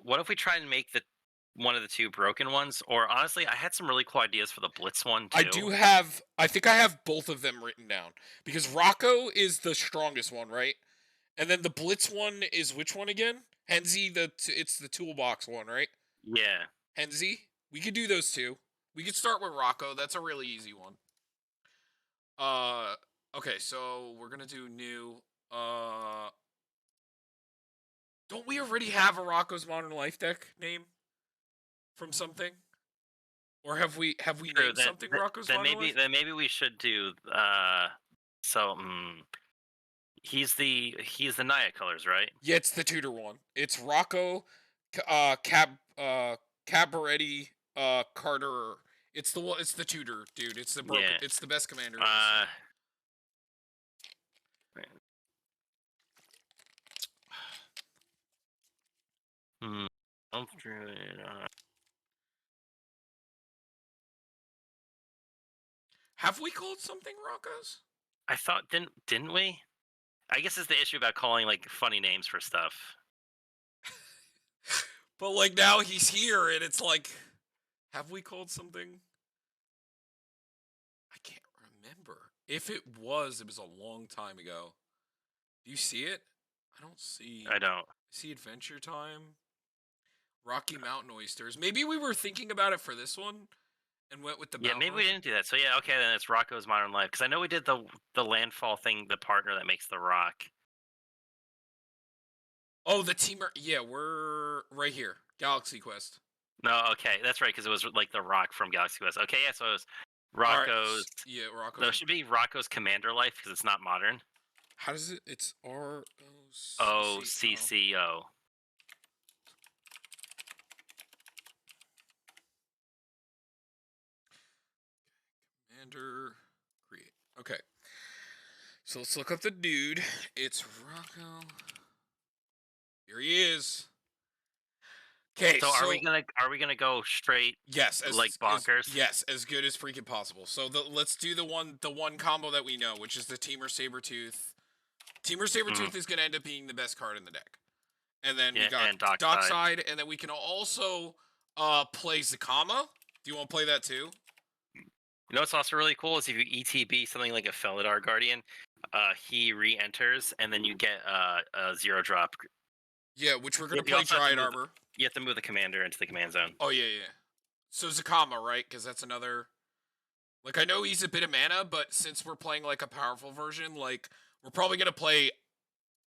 what if we try and make the one of the two broken ones? Or honestly, I had some really cool ideas for the Blitz one too. I think I have both of them written down because Rocco is the strongest one, right? And then the Blitz one is which one again? Henzi, it's the toolbox one, right? Yeah. Henzi. We could do those two. We could start with Rocco. That's a really easy one. Uh, okay, so we're gonna do new. Uh, don't we already have a Rocco's Modern Life deck name from something, or have we True. named something Rocco's Then Modern maybe Life? we should do so he's the Naya colors, right? Yeah, it's the tutor one. It's Rocco, Cabaretti, Carter. It's the one. It's the tutor, dude. It's the broken. Yeah. It's the best commander in the set. Uh hmm. Have we called something Rocco's? I thought didn't we? I guess it's the issue about calling like funny names for stuff. But like now he's here, and it's like, have we called something? I can't remember. If it was a long time ago. Do you see it? I don't see. I don't. See Adventure Time, Rocky Mountain Oysters. Maybe we were thinking about it for this one and went with the Yeah, mountain maybe we oyster. didn't do that. So yeah, okay, then it's Rocco's Modern Life because I know we did the landfall thing, the partner that makes the rock. Oh, the teamer. Yeah, we're right here. Galaxy Quest. No, okay, that's right because it was like the rock from Galaxy Quest. Okay, yeah, so it was All right. Rocco's. Yeah, No, Rocco's. it should be Rocco's Commander Life because it's not modern. How does it? It's O ROCCO. C C O. Commander create. Okay. So let's look up the dude. It's Rocco. Here he is. Okay, So so are we gonna go straight yes, like bonkers? as good as freaking possible. So let's do the one combo that we know, which is the Teamer Sabretooth. Teamer Hmm. Sabretooth is gonna end up being the best card in the deck. And then we Yeah, got and Dockside. Dockside, and then we can also play Zakama. Do you want to play that too? You know what's also really cool is if you ETB something like a Felidar Guardian, he re-enters and then you get a zero drop. Yeah, which we're gonna You play also have to Dryad move. Arbor. You have to move the commander into the command zone. Oh yeah, yeah. So Zakama, right? Because that's another. Like I know he's a bit of mana, but since we're playing like a powerful version, like we're probably gonna play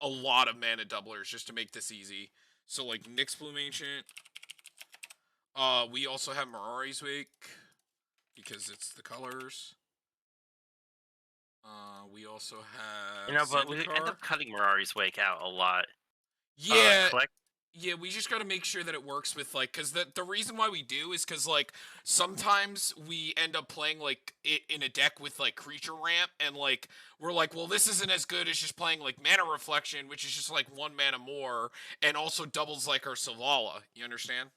a lot of mana doublers just to make this easy. So like Nyx Bloom Ancient. We also have Mirari's Wake because it's the colors. We also You have know, but we end Zendikar. up cutting Mirari's Wake out a lot. Yeah, Collect. yeah, we just got to make sure that it works with like cuz the reason why we do is cuz like sometimes we end up playing like it in a deck with like creature ramp and like we're like, well, this isn't as good as just playing like mana reflection, which is just like one mana more and also doubles like our Savala. You understand?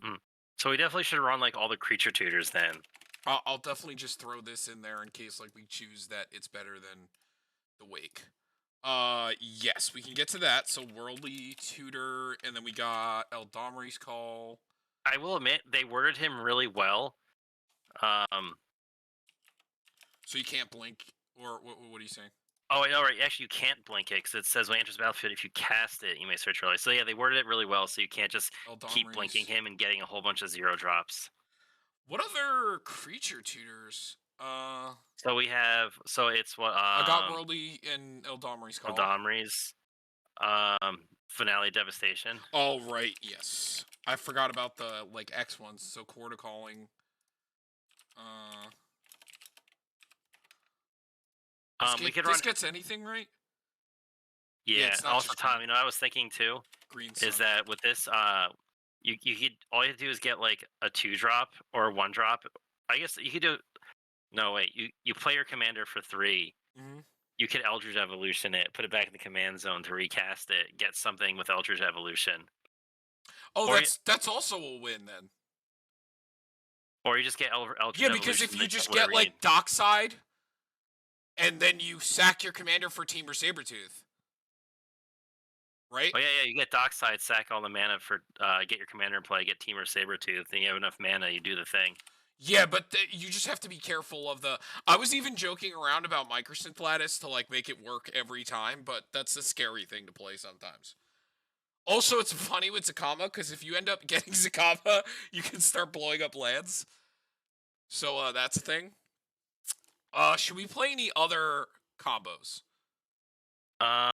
Mm. So we definitely should run like all the creature tutors then. I'll definitely just throw this in there in case like we choose that it's better than the Wake. Yes, we can get to that. So Worldly Tutor, and then we got Eldamri's Call. I will admit they worded him really well. Um. So you can't blink, or what are you saying? Oh, I know, right? Actually, you can't blink it because it says when it enters the battlefield, if you cast it, you may search your life. So yeah, they worded it really well, so you can't just keep blinking Eldamri's. him and getting a whole bunch of zero drops. What other creature tutors? So we have, so it's what I got Worldly and Eldamri's Call. Godamri's finale devastation. Oh right, yes. I forgot about the like X ones. So Quarter Calling. Uh, We could run. this gets anything right? Yeah, Yeah. it's not Also, just Tom, green. you know, I was thinking too Green is Sun. that with this, you could all you have to do is get like a 2 drop or a 1 drop. I guess you could do. No, wait. You play your commander for 3. Mm-hmm. You could Eldritch Evolution it, put it back in the command zone to recast it, get something with Eldritch Evolution, Oh, or that's also a win then. you just get Eldritch Yeah, because Evolution, if you just get whatever you need. like Dockside, and then you sack your commander for Team or Sabretooth. right? Oh yeah, you get Dockside, sack all the mana for get your commander in play, get Team or Sabretooth, then you have enough mana, you do the thing. Yeah, but you just have to be careful of the. I was even joking around about Microsynth Lattice to like make it work every time, but that's a scary thing to play sometimes. Also, it's funny with Zakama because if you end up getting Zakama, you can start blowing up lands. So that's a thing. Should we play any other combos? Um,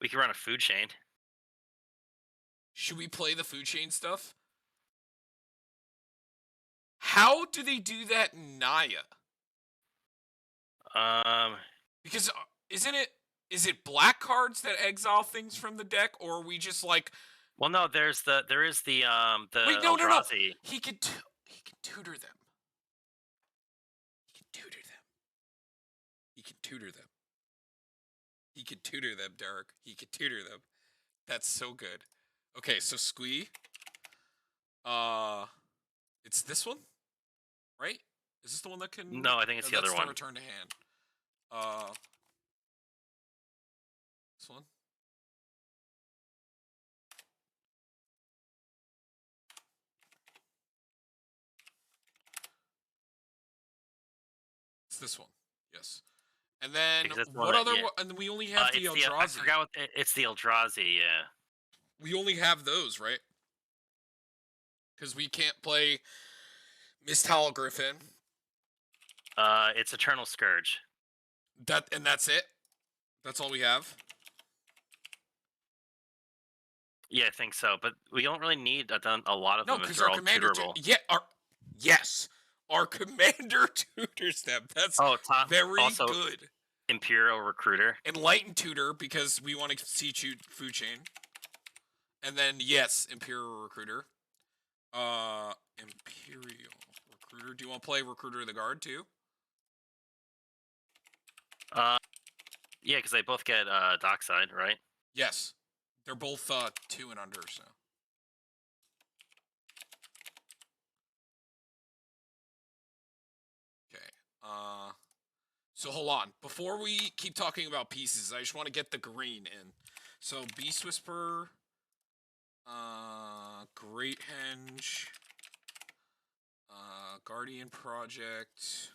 we can run a food chain. Should we play the food chain stuff? How do they do that in Naya? Um, Because isn't it is it black cards that exile things from the deck, or are we just like well, no, there is the wait, no. Eldrazi. He can tutor them. He can tutor them. He can tutor them. He can tutor them, Derek. He can tutor them. That's so good. Okay, so Squee. It's this one, right? Is this the one that can? No, I think it's the other that's one. the return to hand. This one. It's this one. Yes. And then Because that's the what one other? that, yeah. And we only have the It's I Eldrazi. forgot what it's the Eldrazi. Yeah. We only have those, right? Because we can't play Mist Howl Griffin. It's Eternal Scourge. That's it. That's all we have. Yeah, I think so. But we don't really need a lot of No, them if because they're our all commander. tutorable. Yes, our commander tutors them. That's very also good. Imperial Recruiter. Enlightened tutor because we want to see food chain. And then yes, Imperial Recruiter. Imperial Recruiter. Do you want to play Recruiter of the Guard too? Yeah, because they both get Dockside, right? Yes. They're both 2 and under, so. Okay. So hold on. Before we keep talking about pieces, I just want to get the green in. So Beast Whisperer, Great Henge, Guardian Project.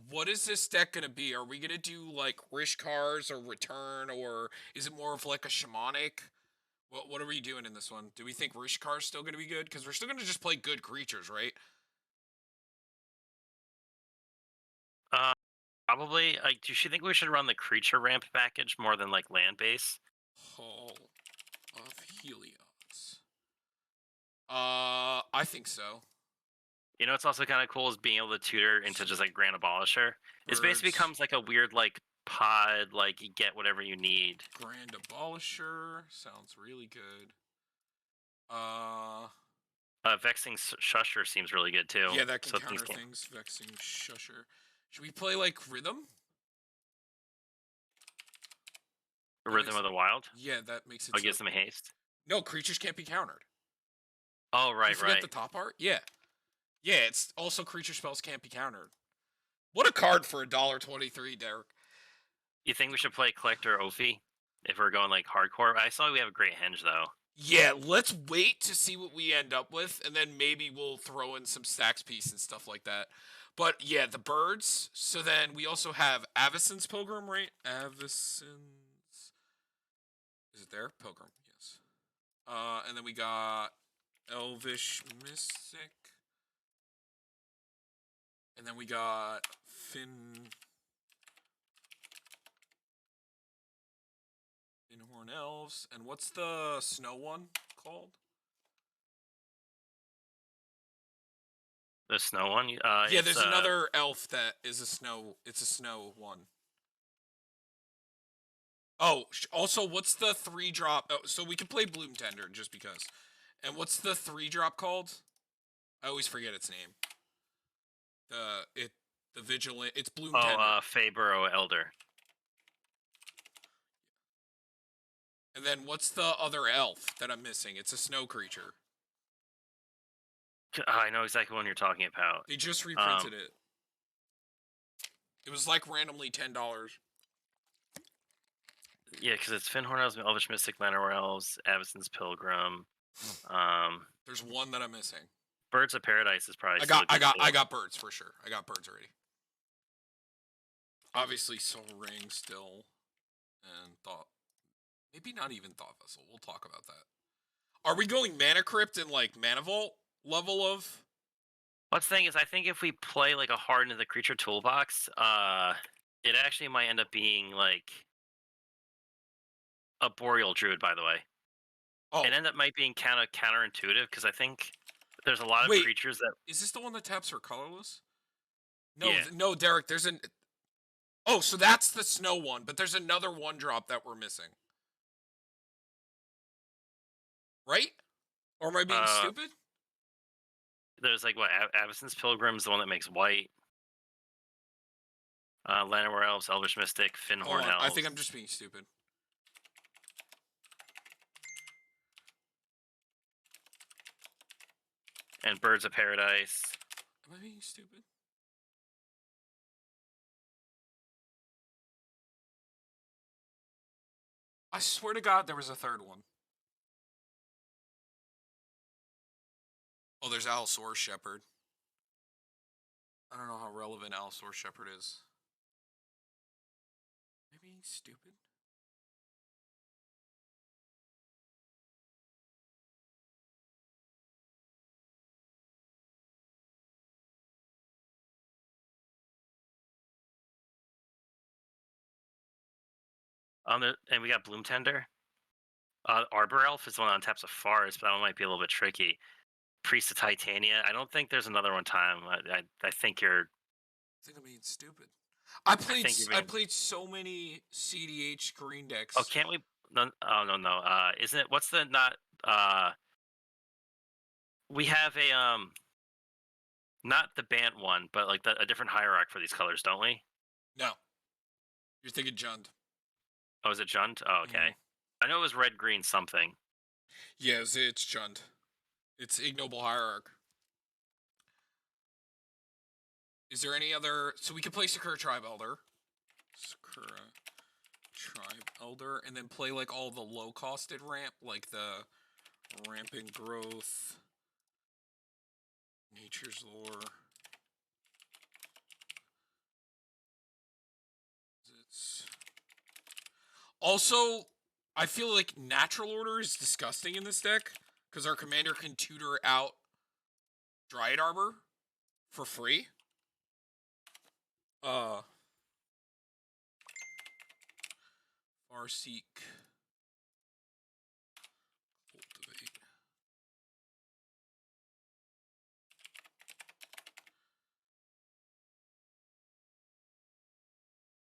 What is this deck gonna be? Are we gonna do like Rishkars or Return, or is it more of like a shamanic? What are we doing in this one? Do we think Rishkar's still gonna be good? Because we're still gonna just play good creatures, right? Probably. Like, do you think we should run the creature ramp package more than like land base? Hall of Helios. I think so. You know, it's also kind of cool is being able to tutor into just like Grand Abolisher. It basically Birds. becomes like a weird like pod, like you get whatever you need. Grand Abolisher sounds really good. Vexing Shusher seems really good too. Yeah, that can so counter things. Vexing Shusher. Should we play like Rhythm? Rhythm of the Wild. Yeah, that makes it. Oh, gives them haste. No, creatures can't be countered. Oh, right, you forget right. the top part? Yeah. Yeah, it's also creature spells can't be countered. What a card for $1.23, Derek. You think we should play Collector Ophi if we're going like hardcore? I saw we have a great henge though. Yeah, let's wait to see what we end up with, and then maybe we'll throw in some stacks piece and stuff like that. But yeah, the birds. So then we also have Avacyn's Pilgrim, right? Avacyn's. Is it there? Pilgrim, yes. And then we got Elvish Mystic. And then we got Finhorn Elves. And what's the snow one called? The snow one? Yeah, there's another elf that is a snow. It's a snow one. Oh, also, what's the 3-drop? Oh, so we can play Bloom Tender just because. And what's the 3-drop called? I always forget its name. The Vigilant. It's Bloom Tender. Oh, Fabro Elder. And then what's the other elf that I'm missing? It's a snow creature. I know exactly what you're talking about. They just reprinted it. It was like randomly $10. Yeah, because it's Finn Hornell's Elvish Mystic, Llanowar Elves, Avacyn's Pilgrim. There's one that I'm missing. Birds of Paradise is probably I still got good too. birds for sure. I got birds already. Obviously, Soul Ring still, and Thought. Maybe not even Thought Vessel. We'll talk about that. Are we going Mana Crypt and like Mana Vault level of? What's the thing is, I think if we play like a hard into the creature toolbox, it actually might end up being like a Boreal Druid, by the way. Oh, It end up might being counterintuitive because I think there's a lot of wait. creatures that. Is this the one that taps for colorless? No, Yeah. no, Derek. There's an. Oh, so that's the snow one, but there's another 1-drop that we're missing. Right? Or am I being stupid? There's like what Avacyn's Pilgrim's the one that makes white. Llanowar Elves, Elvish Mystic, Finhorn Elves. I think I'm just being stupid. And Birds of Paradise. Am I being stupid? I swear to God, there was a third one. Oh, there's Allosaurus Shepherd. I don't know how relevant Allosaurus Shepherd is. Am I being stupid? And we got Bloom Tender. Arbor Elf is the one on taps of Forest, but that one might be a little bit tricky. Priest of Titania. I don't think there's another one time. I think you're. I think I'm being stupid. I played so many CDH green decks. Oh, can't we? No, oh no. Isn't it? What's the not? We have a not the Bant one, but like a different hierarchy for these colors, don't we? No. You're thinking Jund. Oh, is it Jund? Oh, okay. I know it was red, green, something. Yes, it's Jund. It's Ignoble Hierarch. Is there any other? So we can play Sakura Tribe Elder. Sakura Tribe Elder, and then play like all the low-costed ramp, like the Rampant Growth, Nature's Lore. Also, I feel like Natural Order is disgusting in this deck because our commander can tutor out Dryad Arbor for free. Farseek. Cultivate.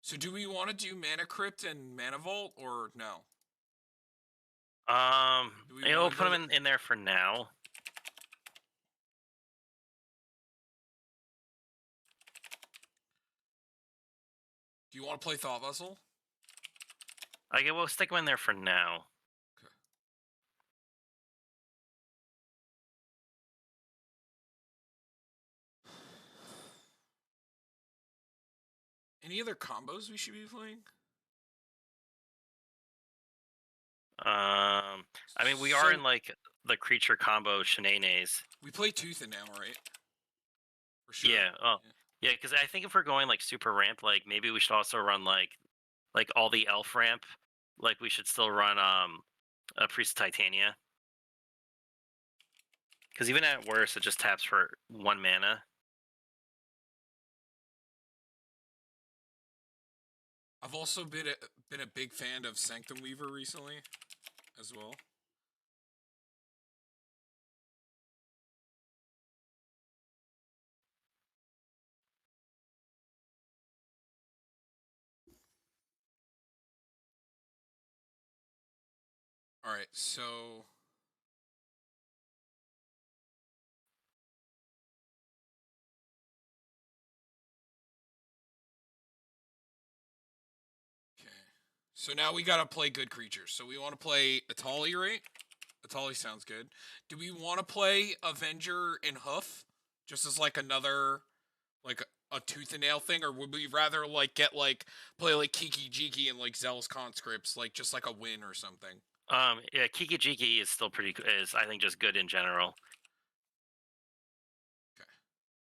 So do we want to do Mana Crypt and Mana Vault or no? We'll put them in there for now. Do you want to play Thought Vessel? Okay, we'll stick them in there for now. Okay. Any other combos we should be playing? I mean, we are in like the creature combo shenanigans. We play Tooth and now, right? For sure. Yeah. Oh, yeah. Because I think if we're going like super ramp, like maybe we should also run like all the elf ramp. Like we should still run a Priest of Titania. Because even at worst, it just taps for 1 mana. I've also been a big fan of Sanctum Weaver recently, as well. All right, so So now we gotta play good creatures. So we want to play Atali, right? Atali sounds good. Do we want to play Avenger and Hoof? Just as like another, like a tooth and nail thing, or would we rather like get like play like Kiki Jiki and like Zealous Conscripts, like just like a win or something? Yeah, Kiki Jiki is still is I think just good in general. Okay,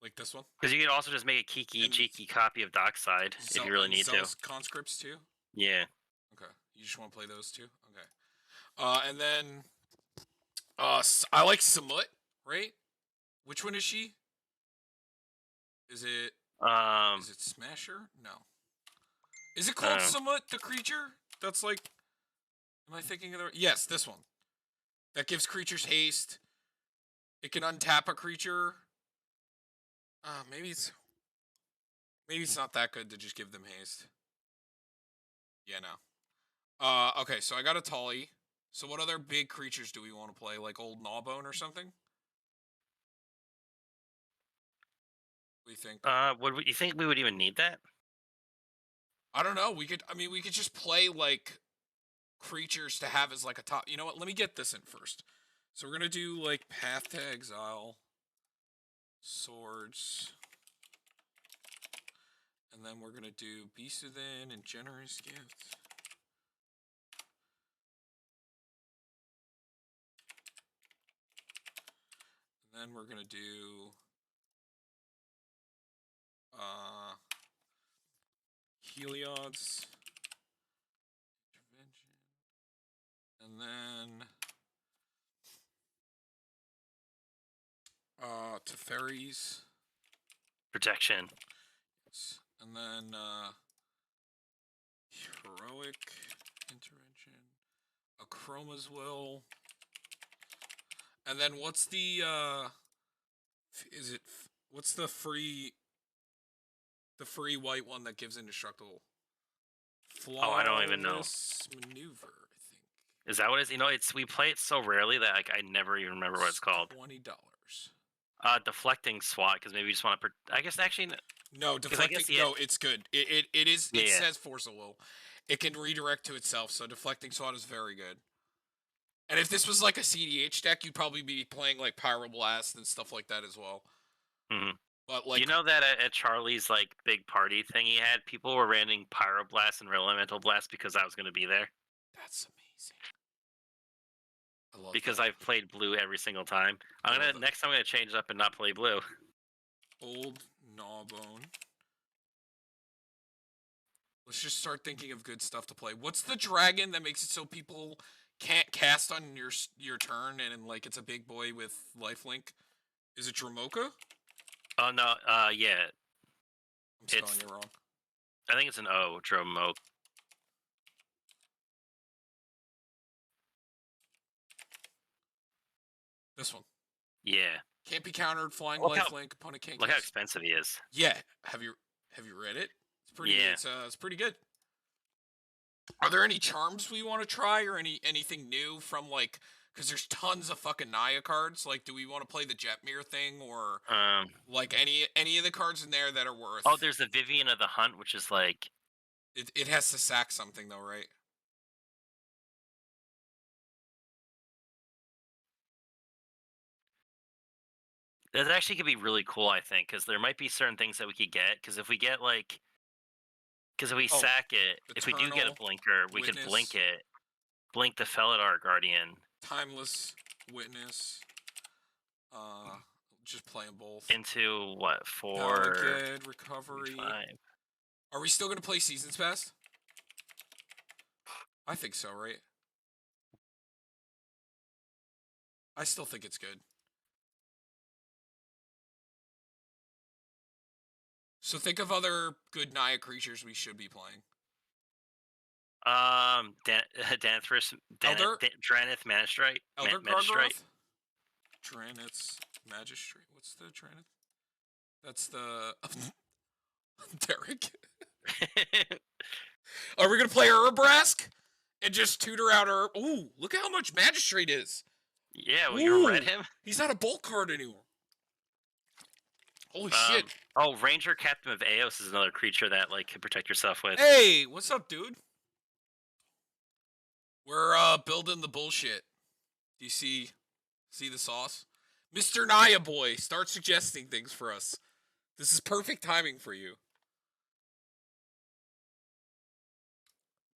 like this one. Because you could also just make a Kiki And Jiki copy of Dockside if you really need to. Zealous Conscripts too. Yeah. Okay, you just want to play those two. Okay. And then I like Samut, right? Which one is she? Is it Um. is it Smasher? No. Is it I don't called know. Samut, the creature? That's like. Am I thinking of the? Yes, this one. That gives creatures haste. It can untap a creature. Maybe it's not that good to just give them haste. Yeah, no. Okay, so I got a Tolly. So what other big creatures do we want to play? Like old Gnawbone or something? What do you think? You think we would even need that? I don't know. We could just play like creatures to have as like a top. You know what? Let me get this in first. So we're gonna do like Path to Exile, Swords, and then we're gonna do Beast Within and Generous Gift. And then we're gonna do Heliod's Intervention, and then Teferi's Protection. and then Heroic Intervention, Chroma's Will, and then what's the what's the free white one that gives indestructible? Oh, I don't even know. Flawless Maneuver, I think. Is that what it is? You know, we play it so rarely that like I never even remember what it's called. $20. Deflecting SWAT because maybe you just want to. I guess actually. No, deflecting. No, it's good. It is. It Yeah. says Force of Will. It can redirect to itself, so deflecting SWAT is very good. And if this was like a CDH deck, you'd probably be playing like Pyroblast and stuff like that as well. Mm-hmm. But like, you know that at Charlie's like big party thing he had, people were ranting Pyroblast and Real Elemental Blast because I was going to be there. That's amazing. I love because that. I've played blue every single time. Next time I'm gonna change it up and not play blue. Old Gnawbone. Let's just start thinking of good stuff to play. What's the dragon that makes it so people can't cast on your turn and like it's a big boy with lifelink? Is it Dramoka? Oh no, yeah. I'm spelling it wrong. I think it's an O, Dromoke. This one. Yeah. Can't be countered, flying lifelink, opponent can't Look how expensive he is. Yeah. Have you read it? It's pretty it's pretty good. Are there any charms we want to try or anything new from like because there's tons of fucking Naya cards. Like, do we want to play the Jetmir thing or like any of the cards in there that are worth? Oh, there's the Vivian of the Hunt, which is like it has to sack something though, right? That actually could be really cool, I think, because there might be certain things that we could get. Because if we get like, because if we sack it, if we do get a blinker, we could blink it, blink the Felidar Guardian, Timeless Witness. Just playing both into what 4 Delegate, Recovery. 5. Are we still gonna play Seasons Past? I think so, right? I still think it's good. So think of other good Naya creatures we should be playing. Danthris, Dranith Magistrate. Elder Magistrate. Dranith's Magistrate. What's the Dranith? That's the Derek. Are we gonna play Urabrask and just tutor out our? Ooh, look at how much Magistrate is. Yeah, well, you read him. He's not a bulk card anymore. Holy shit! Oh, Ranger Captain of Eos is another creature that like can protect yourself with. Hey, what's up, dude? We're building the bullshit. Do you see the sauce? Mr. Naya boy, start suggesting things for us. This is perfect timing for you.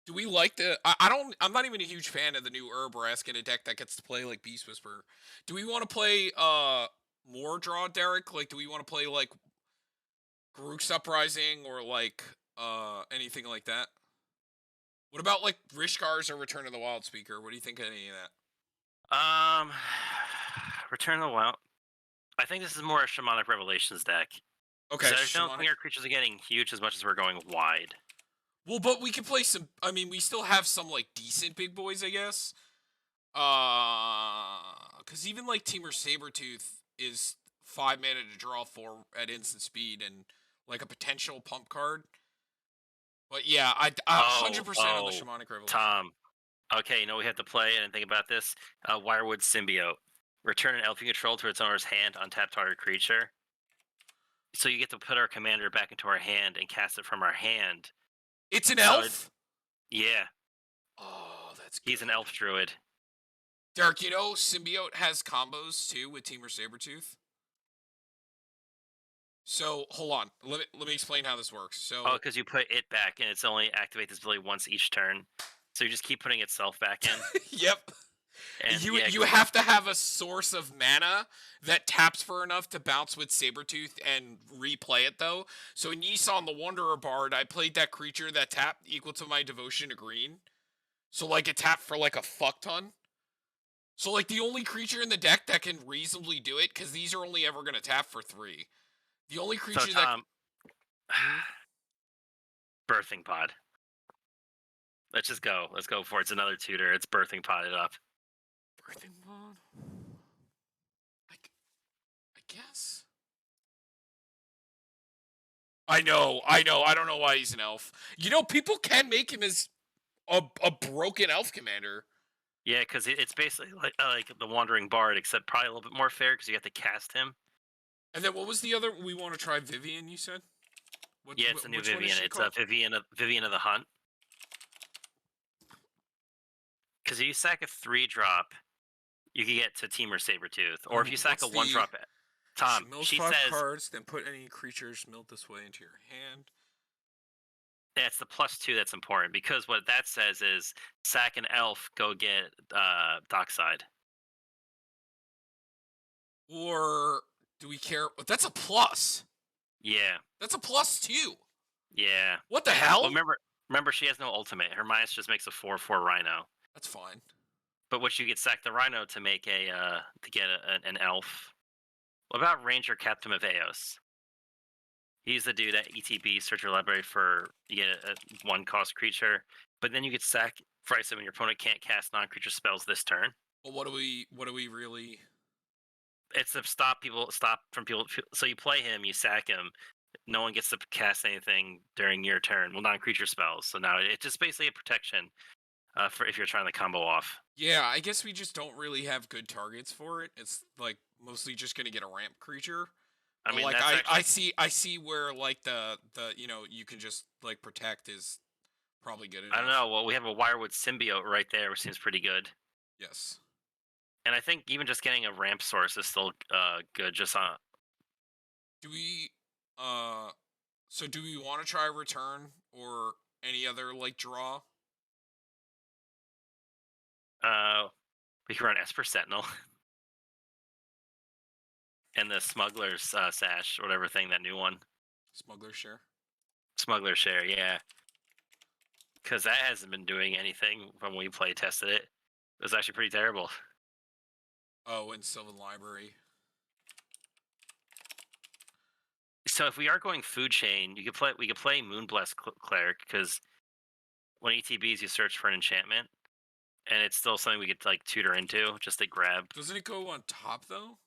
Do we like the? I don't. I'm not even a huge fan of the new Urbrask in a deck that gets to play like Beast Whisperer. Do we want to play more draw, Derek? Like, do we want to play like Garuk's Uprising or like anything like that? What about like Rishkar's or Return of the Wild Speaker? What do you think of any of that? Um, Return of the Wild. I think this is more a Shamanic Revelations deck Okay, because I don't Shamanic. think our creatures are getting huge as much as we're going wide. Well, but we can play some. I mean, we still have some like decent big boys, I guess. Because even like Teamer Sabretooth is 5 mana to draw 4 at instant speed and like a potential pump card. But yeah, I Oh, 100% on the oh, Shamanic Revolution. Tom. Okay, we have to play and think about this. Wirewood Symbiote. Return an elf you control to its owner's hand, untap target creature. So you get to put our commander back into our hand and cast it from our hand. It's an So elf. yeah, Oh, that's good. he's an elf druid. Derek, you know Symbiote has combos too with Teamer Sabretooth. So hold on, let me explain how this works. So Oh, because you put it back and it's only activate this ability once each turn. So you just keep putting itself back in. yep. And You yeah, you have to have a source of mana that taps for enough to bounce with Sabretooth and replay it though. So in Yisan the Wanderer Bard, I played that creature that tapped equal to my devotion to green. So like it tapped for like a fuck ton. So like the only creature in the deck that can reasonably do it, because these are only ever gonna tap for 3. The only so creature Tom, Mhm. birthing pod. Let's just go. Let's go for it. It's another tutor. It's birthing potted up. Birthing Pod? I guess. I know. I don't know why he's an elf. You know, people can make him as a broken elf commander. Yeah, because it's basically like the Wandering Bard, except probably a little bit more fair because you have to cast him. And then what was the other? We want to try Vivian. You said. Yeah, it's a new Which one is Vivian. she It's called? Vivian of the Hunt. Because if you sack a 3-drop, you can get to Teamer Sabretooth. Or if you sack a 1-drop, She Tom, mills she 5 says cards, then put any creatures milled this way into your hand. that's the +2 that's important. Because what that says is sack an elf, go get Dockside. Or do we care? That's a plus. Yeah, That's a +2. yeah. What the Well, hell? remember, she has no ultimate. Her minus just makes a 4/4 Rhino. That's fine. But what you get sack the Rhino to make to get an elf. What about Ranger Captain of Eos? He's the dude at ETB search your library for you get a 1-cost creature, but then you get sacrifice him and your opponent can't cast non-creature spells this turn. Well, what do we really? It's to stop from people. So you play him, you sack him. No one gets to cast anything during your turn. Well, non-creature spells. So now it's just basically a protection for if you're trying to combo off. Yeah, I guess we just don't really have good targets for it. It's like mostly just gonna get a ramp creature. I But mean, like that's I actually see where like the you can just like protect is probably good enough. I don't know. Well, we have a Wirewood Symbiote right there, which seems pretty good. Yes. And I think even just getting a ramp source is still good. Just on Do we uh so do we want to try return or any other like draw? we can run Esper Sentinel and the Smuggler's Sash, whatever thing that new one. Smuggler share. Smuggler Share, yeah. Because that hasn't been doing anything from when we play tested it. It was actually pretty terrible. Oh, and Sylvan Library. So if we are going food chain, we could play Moonblessed Cleric because when ETBs you search for an enchantment, and it's still something we could like tutor into just to grab. Doesn't it go on top though?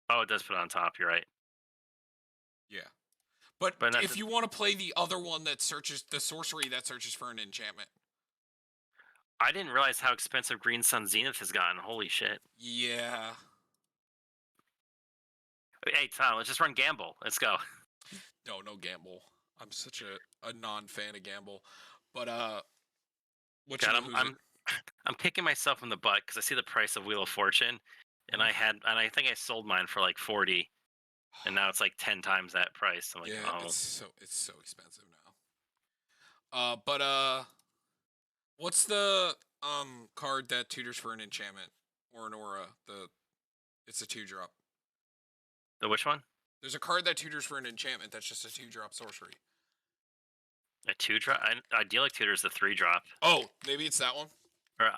Oh, it does put it on top. You're right. Yeah. But But if you want to play the other one that searches the sorcery that searches for an enchantment. I didn't realize how expensive Green Sun Zenith has gotten. Holy shit. Yeah. Hey, Tom, let's just run Gamble. Let's go. No gamble. I'm such a non-fan of gamble. But what God, you lose it? I'm kicking myself in the butt because I see the price of Wheel of Fortune, and I think I sold mine for like 40, and now it's like 10 times that price. I'm like, Yeah, oh, it's so expensive now. But what's the card that tutors for an enchantment or an aura? It's a 2-drop. the which one? There's a card that tutors for an enchantment that's just a 2-drop sorcery. A 2-drop? Idyllic Tutor is the 3-drop. Oh, maybe it's that one. Or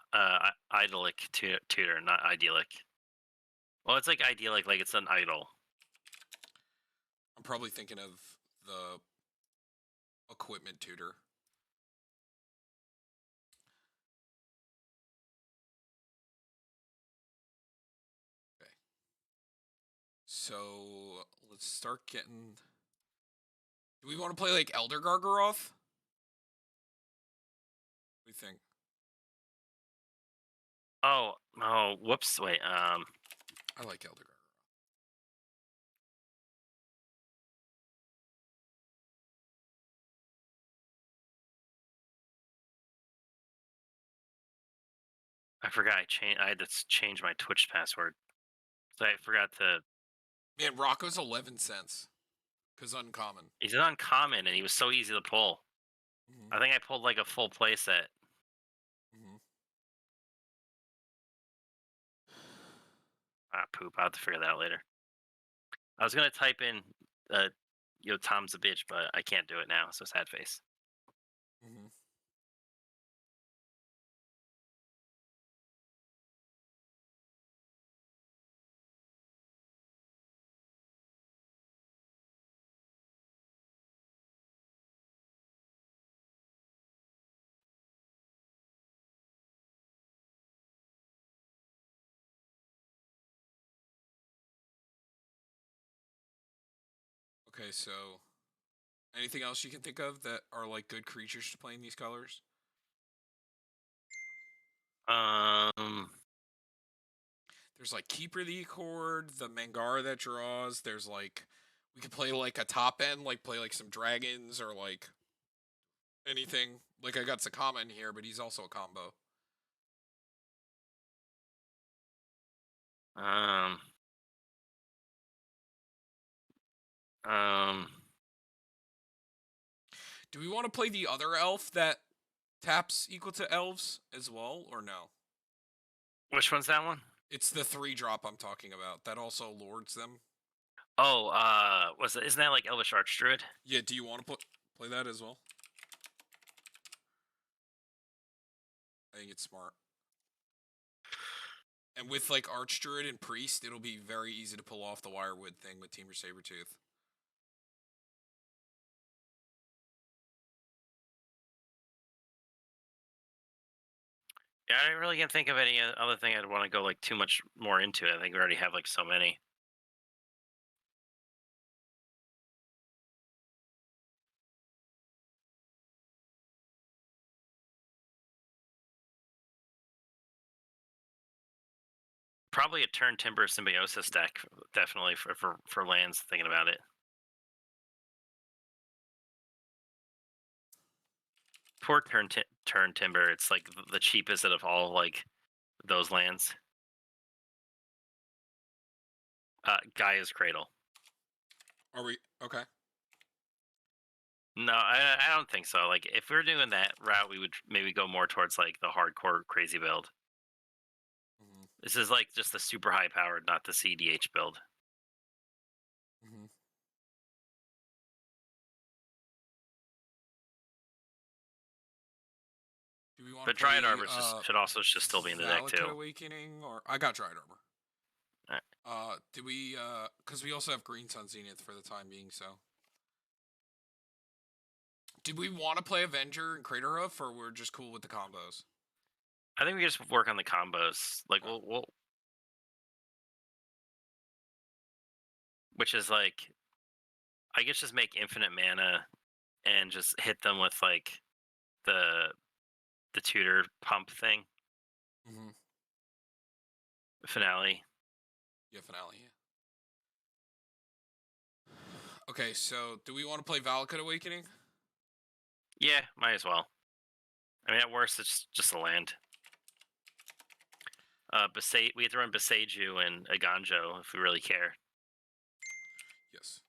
Idyllic Tutor, not Idyllic. Well, it's like Idyllic, like it's an idol. I'm probably thinking of the equipment tutor. Okay. So let's start getting. Do we want to play like Elder Gargaroth? What do you think? Oh, whoops, wait, I like Elder Gargaroth. I forgot I had to change my Twitch password. So I forgot to. Man, Rocco's 11 cents. Cause uncommon. He's an uncommon, and he was so easy to pull. Mm-hmm. I think I pulled like a full playset. Mm-hmm. Ah, poop. I'll have to figure that out later. I was gonna type in, Tom's a bitch, but I can't do it now. So sad face. Mm-hmm. Okay, so anything else you can think of that are like good creatures to play in these colors? Um, There's like Keeper the Accord, the Mangara that draws. There's like we could play like a top end, like play like some dragons or like anything. Like I got Sakama in here, but he's also a combo. um, um, Do we want to play the other elf that taps equal to elves as well, or no? which one's that one? It's the 3-drop I'm talking about. That also lords them. Oh, isn't that like Elvish Archdruid? Yeah, do you want to play that as well? I think it's smart. And with like Archdruid and Priest, it'll be very easy to pull off the Wirewood thing with Temur Sabertooth. Yeah, I really can't think of any other thing I'd want to go like too much more into. I think we already have like so many. Probably a turn timber symbiosis deck, definitely for lands. Thinking about it, poor turn timber. It's like the cheapest out of all like those lands. Gaia's Cradle. Are we okay? No, I don't think so. Like if we were doing that route, we would maybe go more towards like the hardcore crazy build. Mm-hmm. This is like just the super high powered, not the CDH build. Mm-hmm. Do we want to But play Dryad Arbor should also just still be in the deck Valakut too. Awakening? Or I got Dryad Arbor. Alright. Do we? Because we also have Green Sun Zenith for the time being. So, did we want to play Avenger and Crater Hoof, or we're just cool with the combos? I think we just work on the combos. Like Okay. we'll which is like I guess just make infinite mana and just hit them with like the tutor pump thing. Mm-hmm. Finale. Yeah, finale. Yeah. Okay, so do we want to play Valakut Awakening? Yeah, might as well. I mean, at worst, it's just a land. We have to run Beseiju and Aganjo if we really care. Yes.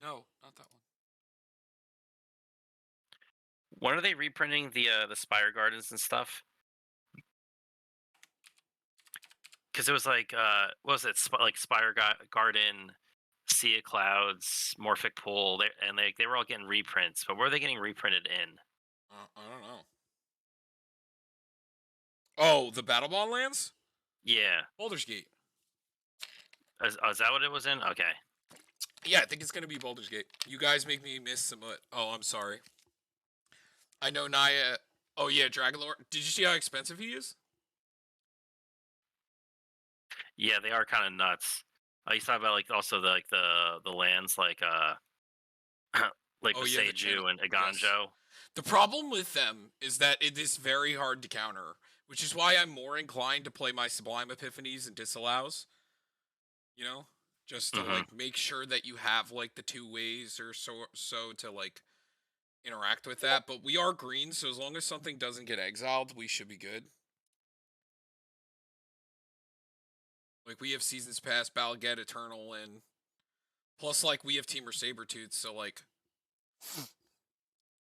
No, not that one. When are they reprinting the Spire Gardens and stuff? Because it was like, what was it? Like Spire Garden, Sea of Clouds, Morphic Pool, and they were all getting reprints. But where are they getting reprinted in? I don't know. Oh, the Battle Bond lands? Yeah, Baldur's Gate. is that what it was in? Okay. Yeah, I think it's gonna be Baldur's Gate. You guys make me miss some. Oh, I'm sorry. I know Naya. Oh yeah, Dragonlord. Did you see how expensive he is? Yeah, they are kind of nuts. You talk about like also the lands like like Oh yeah, the channel. Boseiju and Yes. Iganjo. The problem with them is that it is very hard to counter, which is why I'm more inclined to play my Sublime Epiphanies and Disallows. You know, just to Hmm. like make sure that you have like the two ways or so to like interact with that. But we are green, so as long as something doesn't get exiled, we should be good. Like we have Seasons Past, Balget, Eternal, and plus like we have Teamer Sabretooth, so like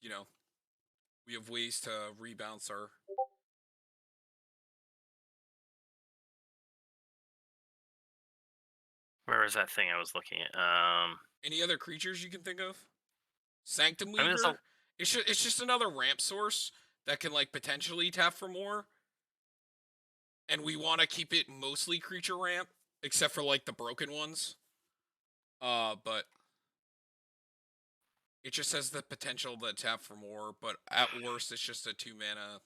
you know we have ways to rebounce our. Where was that thing I was looking at? Any other creatures you can think of? Sanctum I mean, there's a Weaver. It's just another ramp source that can like potentially tap for more, and we want to keep it mostly creature ramp, except for like the broken ones. But it just has the potential to tap for more, but at worst, it's just a 2 mana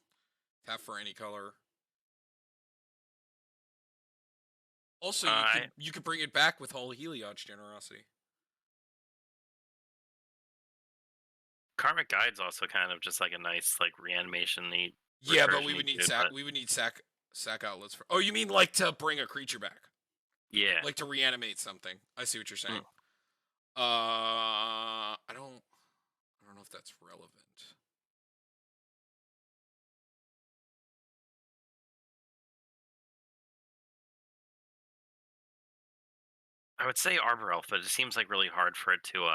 tap for any color. Also, I you could bring it back with Hall of Heliod's Generosity. Karmic Guide's also kind of just like a nice like reanimation neat Yeah, but we recursion would need dude, but sack outlets for. Oh, you mean like to bring a creature back, yeah. like to reanimate something? I see what you're saying. Mm. I don't know if that's relevant. I would say Arbor Elf, but it seems like really hard for it to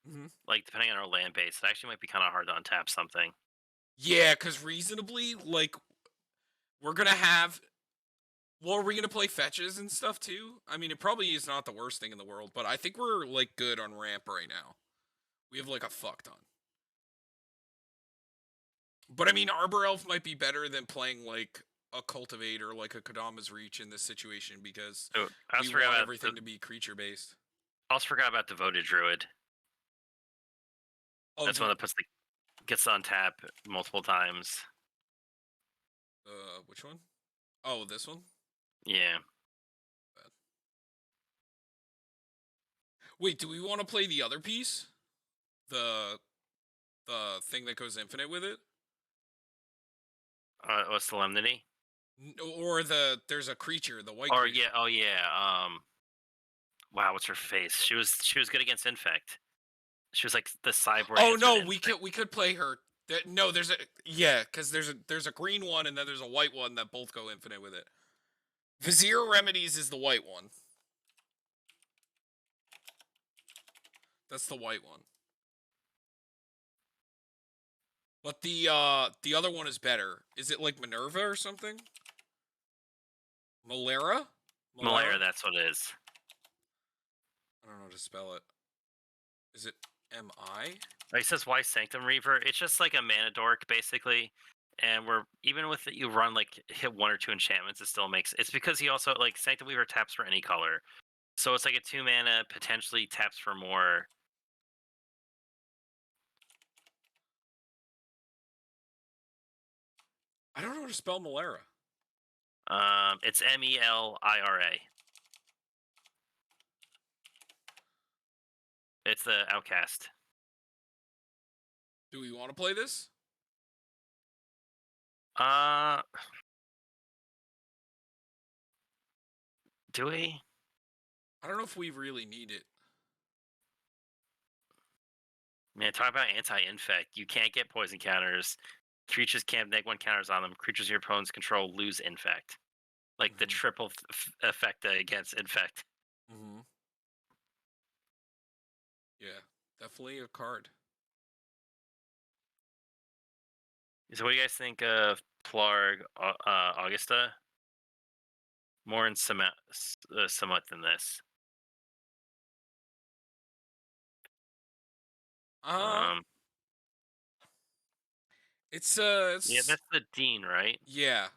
Mm-hmm. like depending on our land base, it actually might be kind of hard to untap something. Yeah, because reasonably, like, we're gonna have. Well, are we gonna play fetches and stuff too? I mean, it probably is not the worst thing in the world, but I think we're like good on ramp right now. We have like a fuck ton. But I mean, Arbor Elf might be better than playing like a Cultivate or like a Kodama's Reach in this situation because So we want everything to be creature based. I also forgot about Devoted Druid. Oh, That's one that gets on tap multiple times. which one? Oh, this one. Yeah. Wait, do we want to play the other piece? The thing that goes infinite with it? Solemnity. Or there's a creature, the white Or creature. yeah, oh yeah. Wow, what's her face? She was good against Infect. She was like the cyborg. Oh answer to no, Infect. we could play her. No, there's a yeah, because there's a green one and then there's a white one that both go infinite with it. Vizier Remedies is the white one. That's the white one. But the other one is better. Is it like Minerva or something? Malera? Malaria, that's what it is. I don't know how to spell it. Is it M-I? He says why Sanctum Reaver? It's just like a mana dork basically. And we're even with it, you run like hit one or two enchantments, it still makes it's because he also like Sanctum Weaver taps for any color. So it's like a 2 mana, potentially taps for more. I don't know how to spell Malera. It's Melira. It's the outcast. Do we want to play this? Uh, do we? I don't know if we really need it. Man, talk about anti-infect. You can't get poison counters. Creatures can't neg one counters on them. Creatures your opponents control lose infect. like the Mhm. triple effect against infect. Mhm. Yeah, definitely a card. So what do you guys think of Plarg Augusta? More in somewhat than this. Uh, Um, yeah, it's that's the Dean, right? yeah.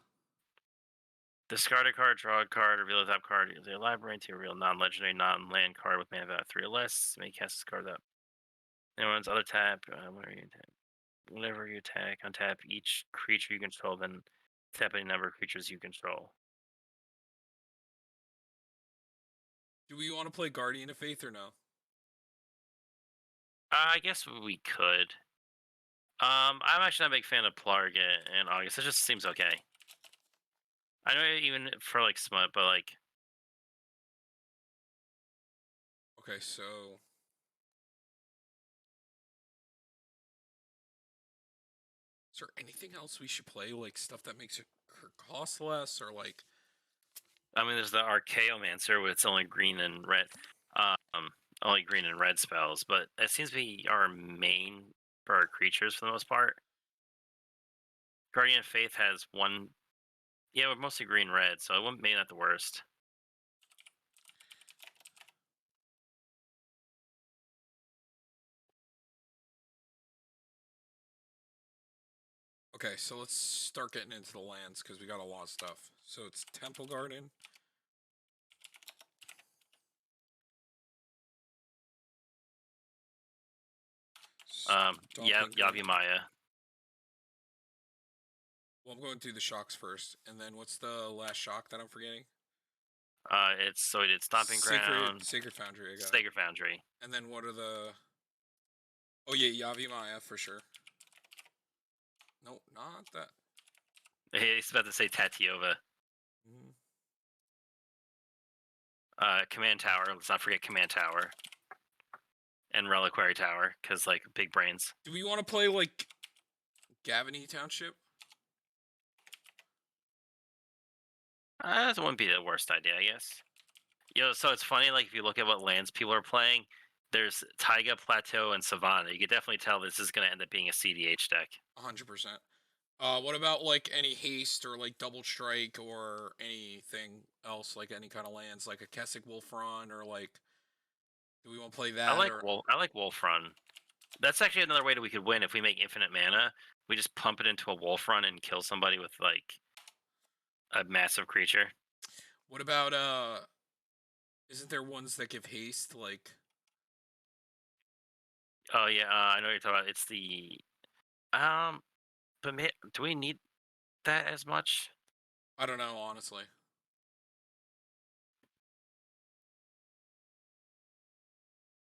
Discard a card, draw a card, reveal a top card. Use a labyrinth to reveal non-legendary, non-land card with mana value 3 or less. May cast this card up. Anyone's other tap. Whenever you attack, untap each creature you control, then tap any number of creatures you control. Do we want to play Guardian of Faith or no? I guess we could. I'm actually not a big fan of Plarg in August. It just seems okay. I know even for like Smut, but like Okay, so is there anything else we should play? Like stuff that makes it cost less, or like I mean, there's the Archaeomancer, with it's only green and red, um, only green and red spells, but that seems to be our main for our creatures for the most part. Guardian of Faith has one, yeah, we're mostly green red, so it wouldn't maybe not the worst. okay, so let's start getting into the lands because we got a lot of stuff. So it's Temple Garden. Yeah, Stomping Ground. Yavimaya. Well, I'm going through the shocks first, and then what's the last shock that I'm forgetting? It's so we did Stomping Ground, Sacred Foundry. I got. Sacred Foundry. And then what are the? Oh yeah, Yavi Maya for sure. Nope, not that. He's about to say Tatiova. Mhm. Command Tower. Let's not forget Command Tower and Reliquary Tower, because like big brains. Do we want to play like Gavany Township? That wouldn't be the worst idea, I guess. So it's funny, like if you look at what lands people are playing, there's Taiga, Plateau, and Savannah. You can definitely tell this is going to end up being a CDH deck. 100%. What about like any haste or like double strike or anything else, like any kind of lands, like a Kessig Wolfron or like, do we want to play that or? I like Wolf Run. That's actually another way that we could win if we make infinite mana. We just pump it into a Wolf Run and kill somebody with like a massive creature. What about Isn't there ones that give haste like? Oh yeah, I know what you're talking about. It's the but do we need that as much? I don't know, honestly.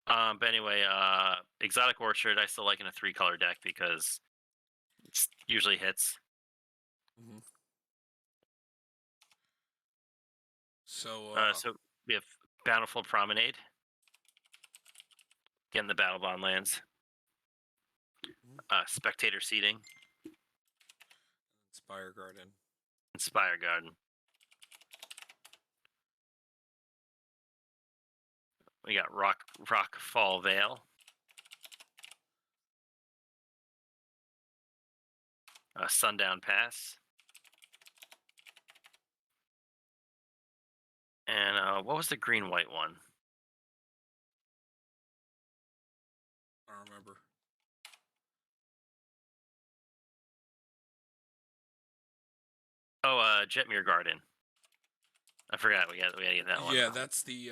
But anyway, Exotic Orchard I still like in a 3-color deck because it usually hits. Mm-hmm. So So we have Bountiful Promenade, getting the Battle Bond lands. Spectator Seating, Spire Garden. Inspire Garden. We got Rock Fall Vale, Sundown Pass, and what was the green white one? I don't remember. Oh, Jetmere Garden. I forgot. We got to get that one. Yeah, that's the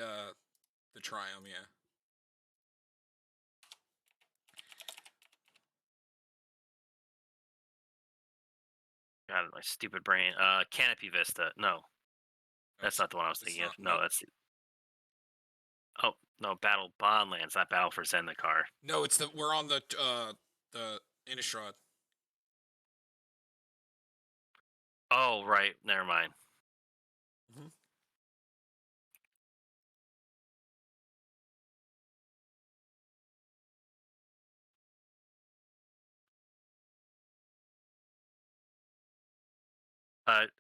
Triumph. Yeah. God, my stupid brain. Canopy Vista. No, that's not the one I was It's thinking of. not. No, Nope. that's. Oh no, Battle Bond lands, not Battle for Zendikar. No, it's the we're on the Innistrad. Oh right, never mind. Mm-hmm.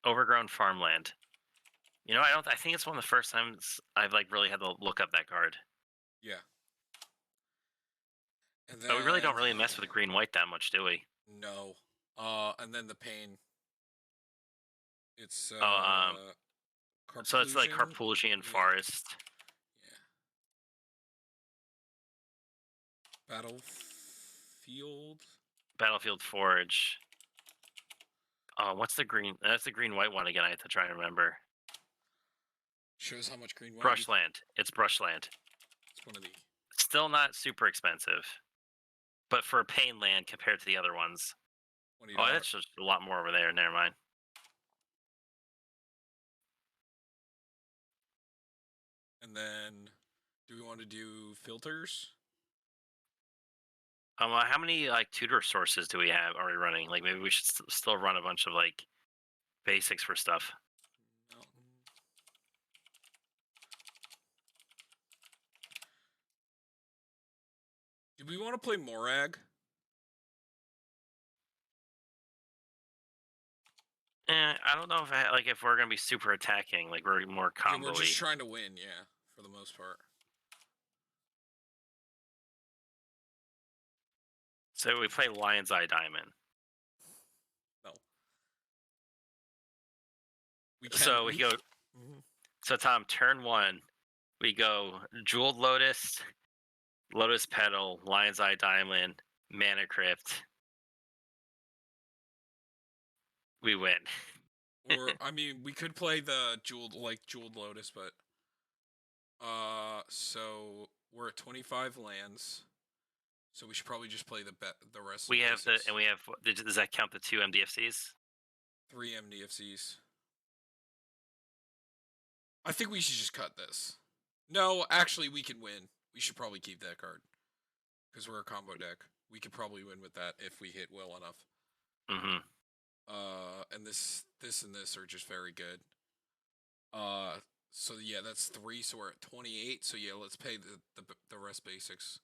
Overgrown Farmland. I don't. I think it's one of the first times I've like really had to look up that card. Yeah. And But we really then don't really mess with green white that much, do we? no. And then the pain. It's Oh, so it's like Carplusion. Carpulgian Yeah. Forest, Yeah. Battlefield. Battlefield Forge. Oh, what's the green? That's the green white one again. I have to try and remember. Shows how much green white you. Brushland. It's Brushland. It's one of the. Still not super expensive, but for a pain land compared to the other ones. $20. Oh, that's just a lot more over there. Never mind. And then, do we want to do filters? How many like tutor sources do we have? Are we running? Like maybe we should still run a bunch of like basics for stuff. Mountain. Do we want to play Morag? I don't know if we're gonna be super attacking. Like we're more Yeah, combo-y. we're just trying to win, yeah, for the most part. So we play Lion's Eye Diamond. No. We can. So we go. Mhm. So Tom, turn one, we go Jeweled Lotus, Lotus Petal, Lion's Eye Diamond, Mana Crypt. We win. Or I mean, we could play the jeweled Lotus, but so we're at 25 lands, so we should probably just play the rest. We of have basics. and we have. Does that count the 2 MDFCs? 3 MDFCs. I think we should just cut this. No, actually, we can win. We should probably keep that card because we're a combo deck. We could probably win with that if we hit well enough. Mm-hmm. And this and this are just very good. So yeah, that's 3. So we're at 28. So yeah, let's pay the rest basics.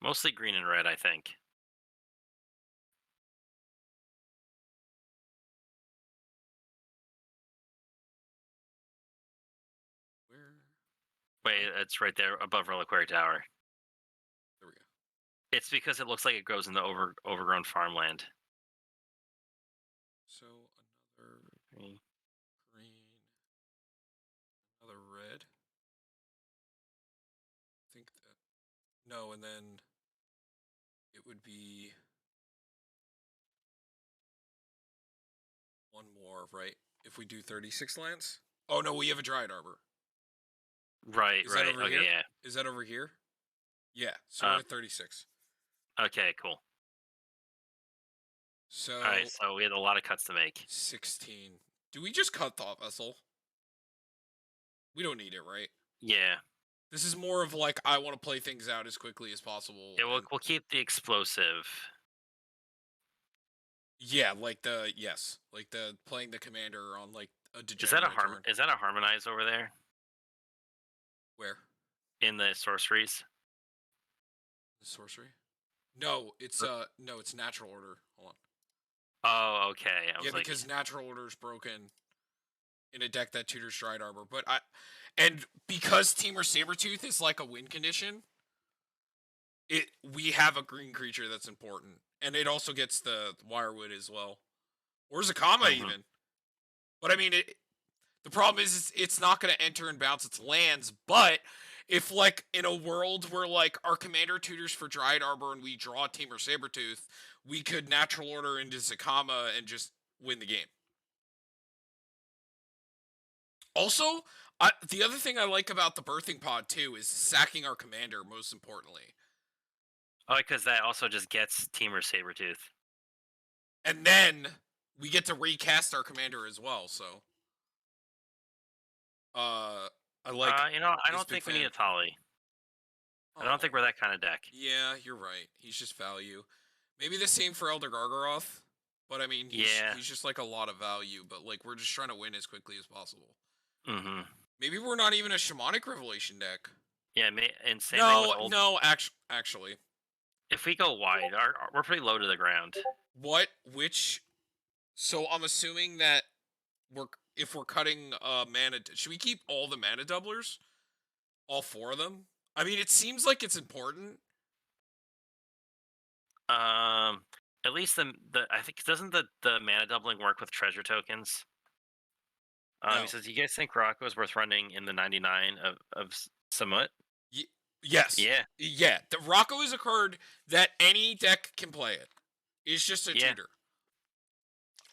Mostly green and red, I think. Where? Wait, it's right there above Reliquary Tower. There we go. It's because it looks like it goes into overgrown farmland. So another Green. another red. I think that no, and then it would be one more, right? If we do 36 lands. Oh no, we have a Dryad Arbor. Right, Is that right. over Okay, here? yeah. Is that over here? Yeah. So we're at 36. Okay, cool. So All right, so we had a lot of cuts to make. 16. Do we just cut Thought Vessel? We don't need it, right? Yeah. This is more of like I want to play things out as quickly as possible. Yeah, we'll keep the explosive. Yeah, like the playing the commander on like a Is degenerate that a turn. Is that a harmonize over there Where? in the sorceries? The sorcery? No, it's it's natural order. Hold on. Oh, okay. I Yeah, was like, because natural order is broken in a deck that tutors Dryad Arbor. But because Teamer Sabertooth is like a win condition, we have a green creature that's important. And it also gets the Wirewood as well. Or Zakama even. But I mean the problem is it's not gonna enter and bounce its lands, but if like in a world where like our commander tutors for Dryad Arbor and we draw Teamer Sabertooth, we could natural order into Zakama and just win the game. Also, the other thing I like about the birthing pod too is sacking our commander. Most importantly, oh, because that also just gets Teamer Sabertooth. and then we get to recast our commander as well. So, I like. I don't think we need a Tali. I don't think we're that kind of deck. Yeah, you're right. He's just value. Maybe the same for Elder Gargaroth, but I mean, he's just like a lot of value. But like, we're just trying to win as quickly as possible. Mm-hmm. Maybe we're not even a Shamanic Revelation deck. Yeah, and same thing with old... No, actually. If we go wide, we're pretty low to the ground. So I'm assuming that if we're cutting mana, should we keep all the mana doublers? All four of them? I mean, it seems like it's important. Um, at least the I think doesn't the mana doubling work with treasure tokens? He No. says, "You guys think Rocco is worth running in the 99 of Samut?" Y- yes. Yeah, Yeah. The Rocco is a card that any deck can play it. It's just a yeah, tutor.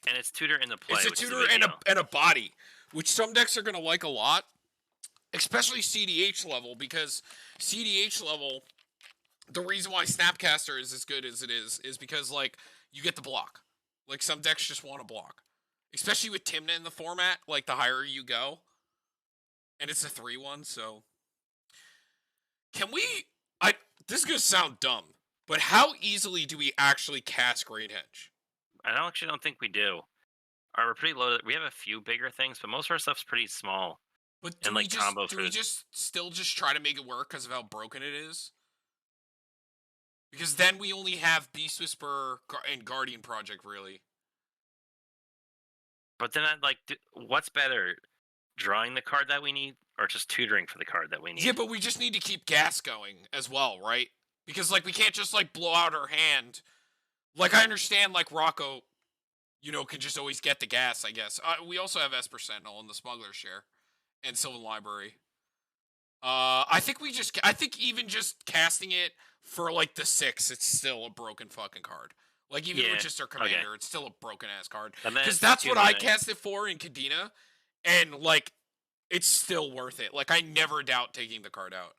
and it's tutor in the It's play, a which is a tutor big deal. and a body, which some decks are gonna like a lot, especially CDH level, because CDH level, the reason why Snapcaster is as good as it is because like you get the block. Like some decks just want to block. Especially with Timna in the format, like the higher you go. And it's a 3-1, so can we I this is gonna sound dumb, but how easily do we actually cast Great Henge? Don't think we do. We're pretty low. We have a few bigger things, but most of our stuff's pretty small But and like combo do for. we just still just try to make it work because of how broken it is? Because then we only have Beast Whisperer and Guardian Project, really. But then what's better, drawing the card that we need, or just tutoring for the card that we Yeah, need? but we just need to keep gas going as well, right? Because like we can't just like blow out our hand. Like I understand like Rocco, can just always get the gas, I guess. We also have Esper Sentinel in the Smuggler's Share and Sylvan Library. I think even just casting it for like the 6, it's still a broken fucking card. Like even with Yeah. just our Okay. commander, it's still a broken ass card. And then Because it's that's two what I mana. cast it for in Kadena, and like it's still worth it. Like I never doubt taking the card out.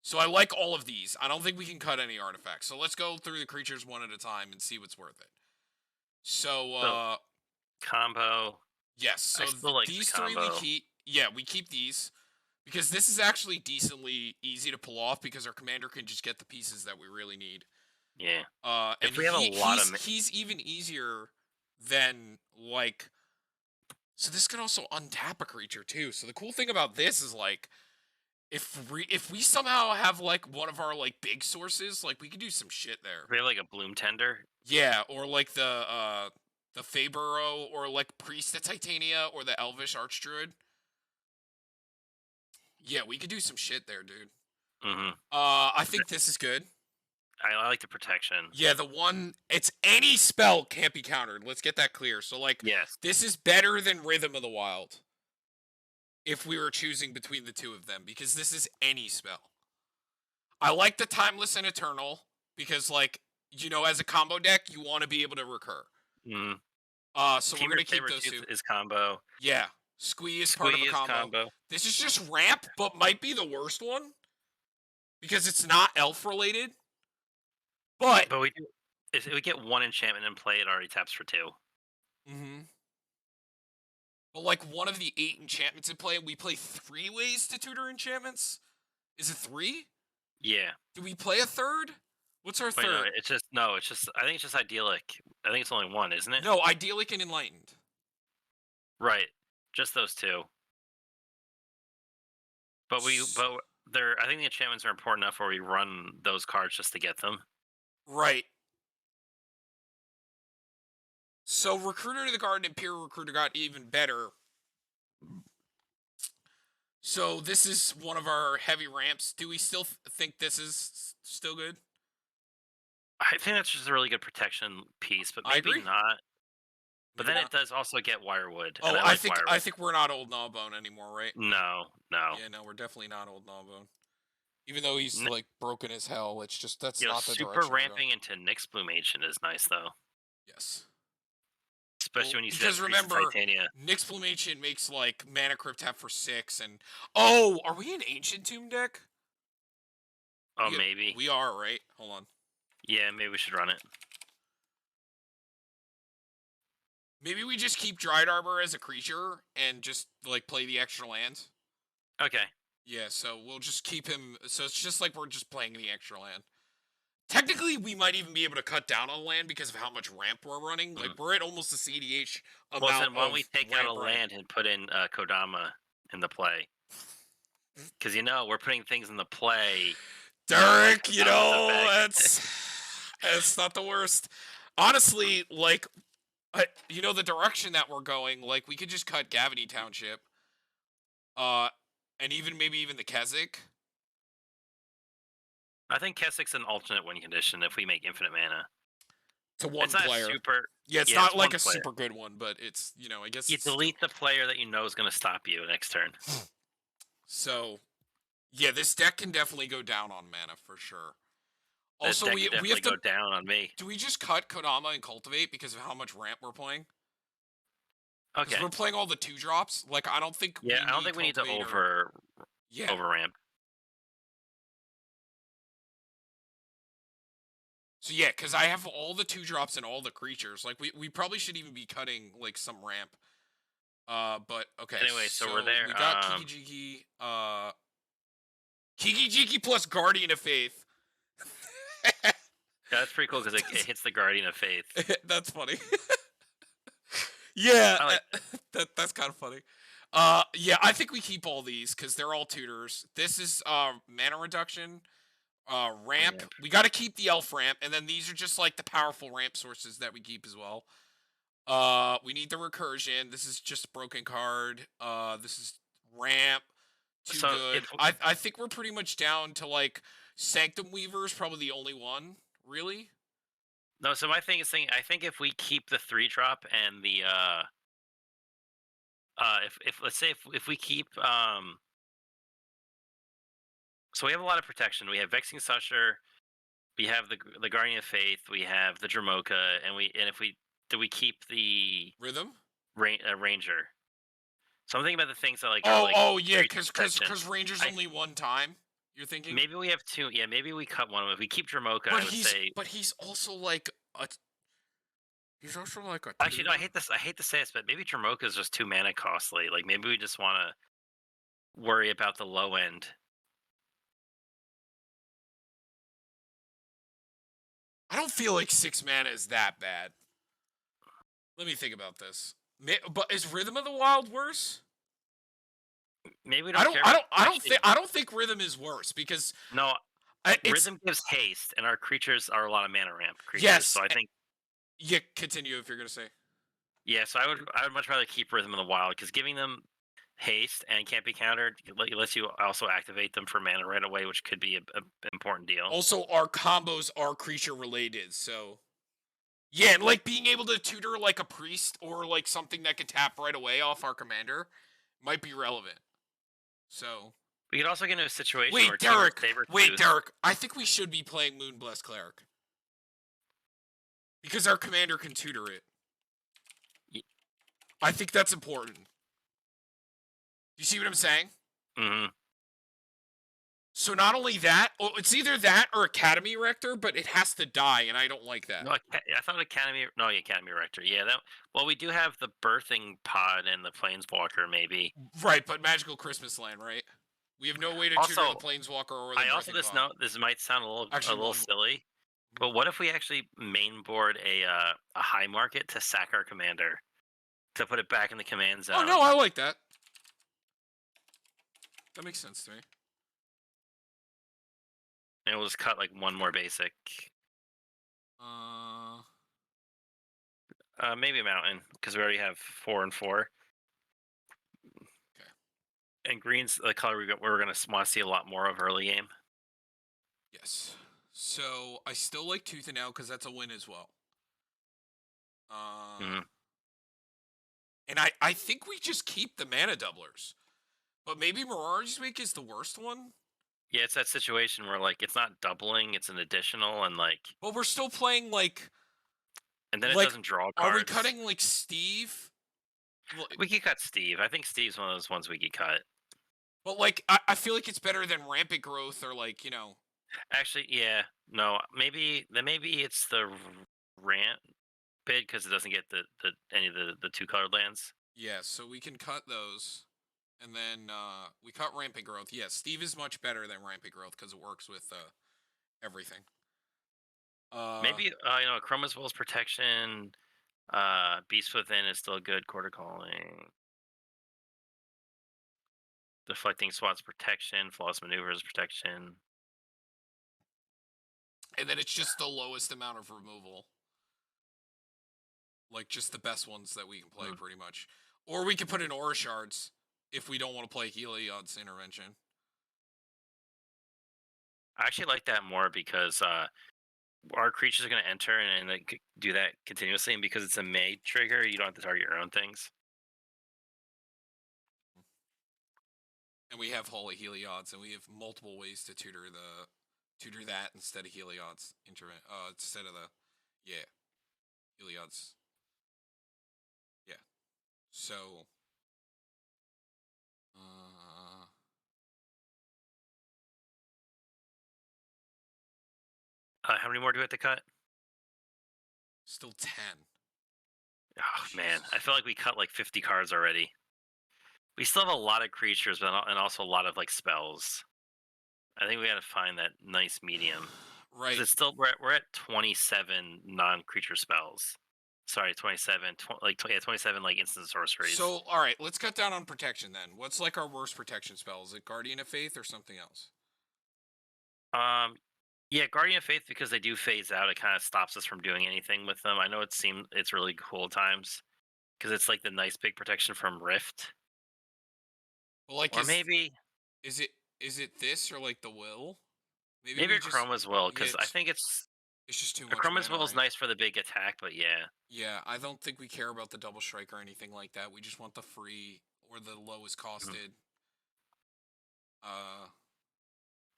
So I like all of these. I don't think we can cut any artifacts. So let's go through the creatures one at a time and see what's worth it. So So combo. yes, so I still like the these three we combo. keep. Yeah, we keep these because this is actually decently easy to pull off because our commander can just get the pieces that we really need. Yeah. And If we have a lot of he's even easier than like. So this can also untap a creature too. So the cool thing about this is like if we somehow have like one of our like big sources, like we could do some shit there. we have like a bloom tender. Yeah, or like the Faburo or like Priest of Titania or the Elvish Archdruid. Yeah, we could do some shit there, dude. Mm-hmm. I think this is good. I like the protection. Yeah, it's any spell can't be countered. Let's get that clear. So like Yes. this is better than Rhythm of the Wild if we were choosing between the two of them because this is any spell. I like the Timeless and Eternal because like, as a combo deck, you want to be able to recur. Mm-hmm. So we're going to keep those two. Is combo. Yeah. Squee is part of a combo. This is just ramp, but might be the worst one because it's not elf related. But we do. If we get one enchantment in play, it already taps for 2. mm-hmm. But like one of the 8 enchantments in play, we play 3 ways to tutor enchantments. Is it 3? Yeah. Do we play a third? What's our Wait, third? It's just. I think it's just idyllic. I think it's only one, isn't it? No, idyllic and enlightened. Right. Just those 2. But they're. I think the enchantments are important enough where we run those cards just to get them. Right. So Recruiter to the Garden and Imperial Recruiter got even better. So this is one of our heavy ramps. Do we still think this is still good? I think that's just a really good protection piece, but I maybe agree. not. But Maybe then not. it does also get Wirewood. Oh, And I think Wirewood. I think we're not old Gnawbone anymore, right? No. Yeah, no, we're definitely not old Gnawbone. Even though he's like broken as hell, it's just that's not the super direction we're going. ramping into Nyx Bloom Ancient is nice though. Yes. Especially when you because said remember, Titania. Nyx Bloom Ancient makes like Mana Crypt tap for 6, and are we an Ancient Tomb deck? Oh, maybe. We are, right? Hold on. Yeah, maybe we should run it. Maybe we just keep Dried Arbor as a creature and just like play the extra lands. Okay. Yeah, so we'll just keep him. So it's just like we're just playing the extra land. Technically, we might even be able to cut down on land because of how much ramp we're running. Like we're at almost a CDH amount. Well, then why don't we of take out a land and put in Kodama in the play? Because we're putting things in the play. Derek, that's not the worst. Honestly, like You know, the direction that we're going, like, we could just cut Gavany Township, uh, and even maybe even the Keswick. I think Keswick's an alternate win condition if we make infinite mana. To It's one not player. super. Yeah, it's Yeah, not it's like one a player. super good one, but it's, I guess You it's still. delete the player that you know is going to stop you next turn. So, yeah, this deck can definitely go down on mana for sure. The Also, deck we could we definitely have to. go down on me. Do we just cut Kodama and Cultivate because of how much ramp we're playing? Because Okay. we're playing all the 2-drops. Like, I don't think Yeah, we I don't need think we need to Cultivate or. Yeah. over ramp. So yeah, because I have all the 2-drops and all the creatures. Like we probably should even be cutting like some ramp. But okay, Anyway, so we're there. we got Kiki Jiki. Kiki Jiki plus Guardian of Faith. Yeah, that's pretty cool because it hits the Guardian of Faith. That's funny. Yeah, I like that's kind of funny. Yeah, I think we keep all these because they're all tutors. This is mana reduction. Ramp. ramp. We got to keep the elf ramp, and then these are just like the powerful ramp sources that we keep as well. We need the recursion. This is just a broken card. This is ramp. Too So good. I think we're pretty much down to like Sanctum Weaver is probably the only one, really. no, so my thing is saying I think if we keep the 3-drop and the if let's say if we keep so we have a lot of protection. We have Vexing Susher, we have the Guardian of Faith, we have the Dramoka, and if we do we keep the Rhythm. Ranger. So I'm thinking about the things that like are Oh, like oh yeah, creature protection. because Ranger's I only one time. You're thinking, maybe we have two. Yeah, maybe we cut one. If we keep Dramoka, but I would say. he's also like a. He's also like a Actually, no. tutor. I hate to say this, but maybe Dramoka is just too mana costly. Like maybe we just want to worry about the low end. I don't feel like 6 mana is that bad. Let me think about this. But is Rhythm of the Wild worse? Maybe we don't care about. I don't think Rhythm is worse because No, it's Rhythm gives haste, and our creatures are a lot of mana ramp creatures. yes. So I think. Yeah, continue if you're gonna say. Yeah, so I would much rather keep Rhythm of the Wild because giving them haste and can't be countered lets you also activate them for mana right away, which could be a important deal. Also, our combos are creature related, so yeah, and like being able to tutor like a priest or like something that can tap right away off our commander might be relevant. So We could also get into a situation wait, where Derek. Saber Wait, Derek. I think we should be playing Moonblessed Cleric because our commander can tutor it. I think that's important. You see what I'm saying? Mm-hmm. So not only that, it's either that or Academy Rector, but it has to die, and I don't like that. No, I thought Academy. No, Academy Rector. Yeah, that. Well, we do have the birthing pod and the Planeswalker, maybe. Right, but Magical Christmas Land, right? We have no way to tutor the Planeswalker or the I also birthing just pod. know this might sound a little silly, but what if we actually main board a high market to sack our commander to put it back in the command zone? Oh no, I like that. That makes sense to me. And we'll just cut like one more basic. Maybe a mountain because we already have 4 and 4. Okay. And green's the color we're gonna want to see a lot more of early game. Yes. So I still like Tooth and Nail because that's a win as well. And I think we just keep the mana doublers, but maybe Mirage Week is the worst one. Yeah, it's that situation where like it's not doubling; it's an additional, and like. But we're still playing like. And then it like, doesn't draw cards. Are we cutting like Steve? We could cut Steve. I think Steve's one of those ones we could cut. But like, I feel like it's better than Rampant Growth or like Actually, yeah, no, maybe it's the rant bid because it doesn't get the any of the 2-colored lands. Yeah, so we can cut those, and then we cut Rampant Growth. Yeah, Steve is much better than Rampant Growth because it works with everything. Maybe Chroma's Will's protection, Beast Within is still good. Quarter Calling, Deflecting Swat's protection, Flawless Maneuvers protection, and then it's just the lowest amount of removal. Like just the best ones that we can play, Mm. pretty much. Or we could put in Aura Shards if we don't want to play Heliod's Intervention. I actually like that more because our creatures are going to enter and they do that continuously, and because it's a May trigger, you don't have to target your own things. And we have Holy Heliod's, and we have multiple ways to tutor that instead of Heliod's instead of the Heliod's. Yeah. So How many more do we have to cut? still 10. Oh man, I Jesus. feel like we cut like 50 cards already. We still have a lot of creatures, and also a lot of like spells. I think we got to find that nice medium. Because Right. it's still we're at 27 non-creature spells. Sorry, 27, yeah, 27 like instant sorceries. So, all right, let's cut down on protection then. What's like our worst protection spell? Is it Guardian of Faith or something else? Um, yeah, Guardian of Faith, because they do phase out. It kind of stops us from doing anything with them. I know it's really cool at times because it's like the nice big protection from Rift, Well, like or maybe is it is it this or like the will? Maybe maybe we a just Chroma's Will, yeah, because I think it's just too a much Chroma's mana, Will is right? nice for the big attack, but yeah, Yeah, I don't think we care about the double strike or anything like that. We just want the free or the lowest mhm. costed. Uh,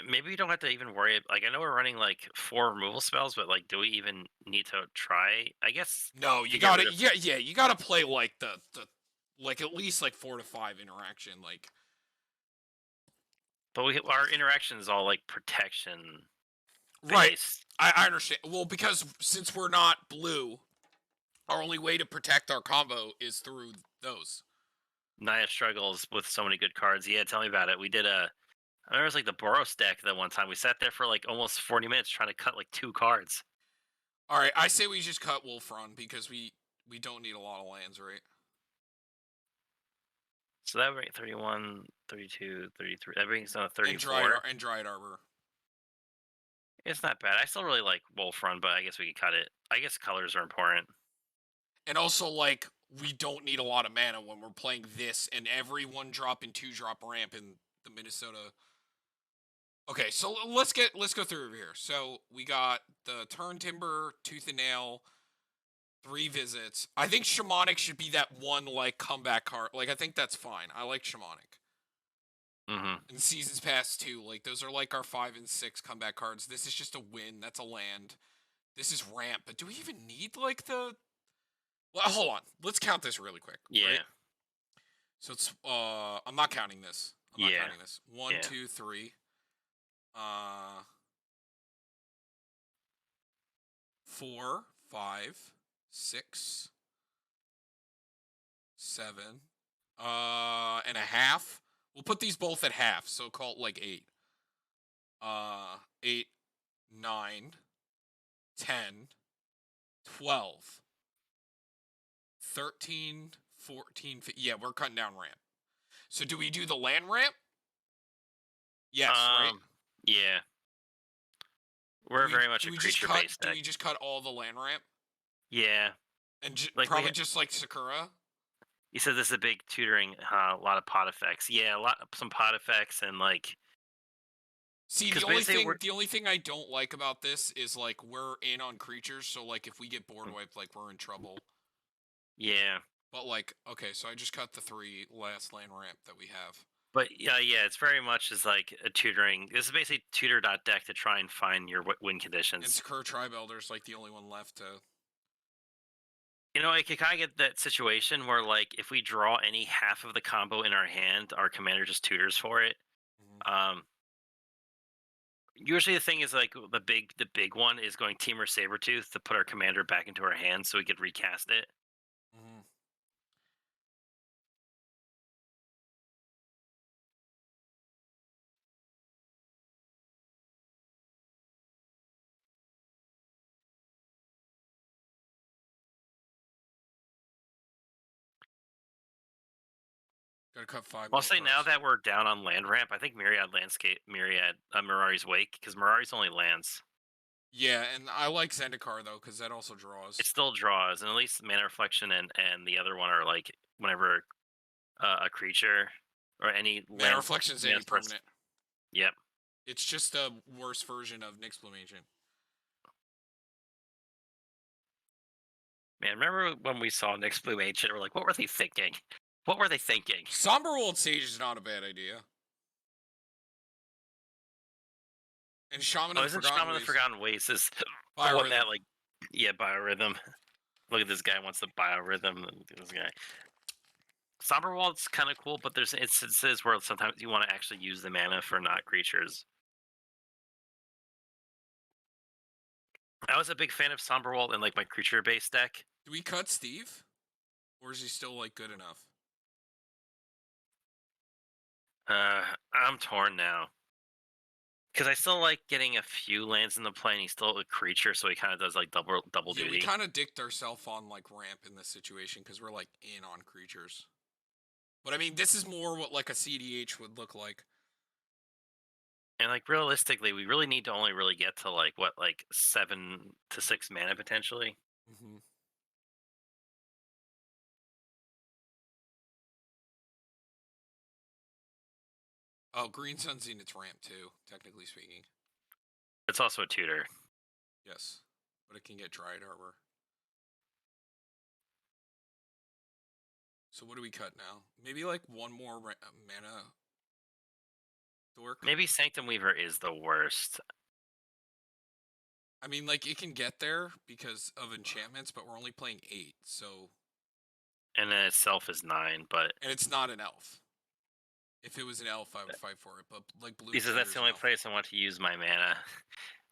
Maybe we don't have to even worry. Like I know we're running like 4 removal spells, but like, do we even need to try? I guess no, you to get gotta rid of. you gotta play like the like at least like 4 to 5 interaction. Like But our interaction is all like protection right, based. I understand. Well, because since we're not blue, our only way to protect our combo is through those. Naya struggles with so many good cards. Yeah, tell me about it. We did a. I remember it was like the Boros deck that one time. We sat there for like almost 40 minutes trying to cut like 2 cards. All right, I say we just cut Wolf Run because we don't need a lot of lands, right? So that brings 31, 32, 33. That brings down to And 34. Dryad Arbor. It's not bad. I still really like Wolf Run, but I guess we could cut it. I guess colors are important. And also, like, we don't need a lot of mana when we're playing this and every 1 drop and 2 drop ramp in the Minnesota. Okay, so let's go through here. So we got the Turn Timber, Tooth and Nail, 3 visits. I think Shamanic should be that one like comeback card. Like I think that's fine. I like Shamanic. Hmm. And Seasons Past too. Like those are like our 5 and 6 comeback cards. This is just a win. That's a land. This is ramp. But do we even need like the well, hold on. Let's count this really quick, right? Yeah. So it's I'm not counting this. I'm not Yeah. counting this. One, Yeah. 2, 3. Uh 4, 5, 6, 7. And a half. We'll put these both at half, so call it like 8. 8, 9, 10, 12, 13, 14. Yeah, we're cutting down ramp. So do we do the land ramp? Yes, right? Yeah. We're very much Do a we just creature cut based do deck. we just cut all the land ramp? Yeah. And Like probably just like Sakura? you said, this is a big tutoring, a lot of pot effects. Yeah, some pot effects, and like, See, because basically we're. the only thing I don't like about this is like we're in on creatures, so like if we get board wiped, like we're in trouble. Yeah. But like, okay, so I just cut the 3 last land ramp that we have. But yeah, it's very much as like a tutoring. This is basically tutor.deck to try and find your win And conditions. Sakura Tribe Elder's like the only one left to It can kind of get that situation where, like, if we draw any half of the combo in our hand, our commander just tutors for it. Mhm, Um, Usually the thing is like the big one is going Team or Sabretooth to put our commander back into our hands so we could recast it. mhm. Gotta cut 5 I'll more say now first. that we're down on land ramp, I think Myriad Mirari's Wake, because Mirari's only lands. Yeah, and I like Zendikar though, because that also It draws. still draws, and at least Mana Reflection and the other one are like whenever a creature or any Mana land Reflection's mana source. anti-permanent. Yep. It's just a worse version of Nyx Bloom Ancient. Man, remember when we saw Nyx Blue Ancient? We're like, what were they thinking? What were they thinking? Somber Old Sage is not a bad idea. And Shaman Oh, of the isn't Forgotten Shaman of the Ways. Forgotten Ways is the one Biorhythm. that like, yeah, biorhythm. Look at this guy wants the biorhythm. This guy. Somber Walt's kind of cool, but there's instances where sometimes you want to actually use the mana for not creatures. I was a big fan of Somber Walt in like my creature-based deck. Do we cut Steve? Or is he still like good enough? I'm torn now because I still like getting a few lands in the play, and he's still a creature, so he kind of does like double Yeah, we duty. kind of dicked ourselves on like ramp in this situation because we're like in on creatures. But I mean, this is more what like a CDH would look like. And like realistically, we really need to only really get to like what, like 7 to 6 mana potentially. Mm-hmm. Oh, Green Sun's in its ramp too, technically speaking. It's also a tutor. Yes, but it can get Dryad Harbor. So what do we cut now? Maybe like one more mana dork. Maybe Sanctum Weaver is the worst. I mean, like it can get there because of enchantments, but we're only playing 8, so. And in itself is 9, but And it's not an elf. If it was an elf, I would fight for it. But like blue, because that's the only place I want to use my mana.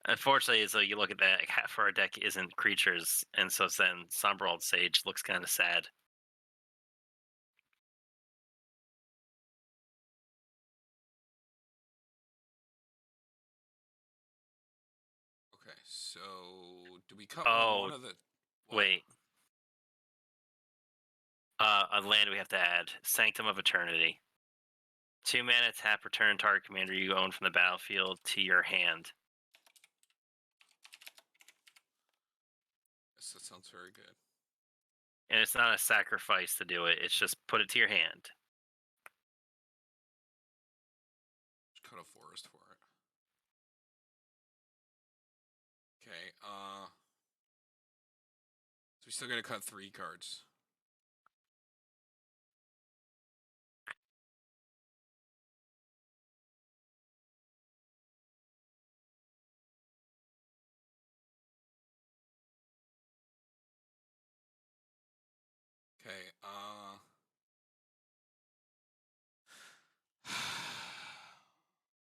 Unfortunately, so you look at that, half our deck isn't creatures, and so then Sombrald Sage looks kind of sad. Okay, so do we cut Oh, one of the? What? wait. A land we have to add: Sanctum of Eternity. 2 mana, tap, return target commander you own from the battlefield to your hand. Yes, that sounds very good. And it's not a sacrifice to do it; it's just put it to your hand. Just cut a forest for it. Okay. So we still gotta cut 3 cards. Okay.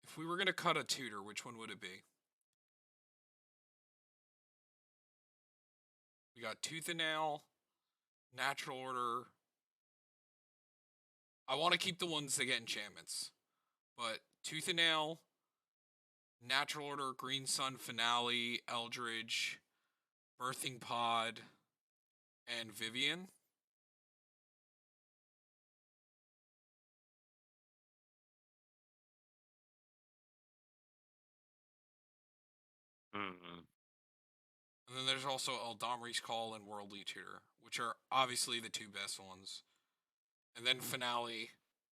If we were gonna cut a tutor, which one would it be? We got Tooth and Nail, Natural Order. I want to keep the ones that get enchantments, but Tooth and Nail, Natural Order, Green Sun, Finale, Eldridge, Birthing Pod, and Vivian. Mm-hmm. And then there's also Eldamri's Call and Worldly Tutor, which are obviously the 2 best ones. And then Finale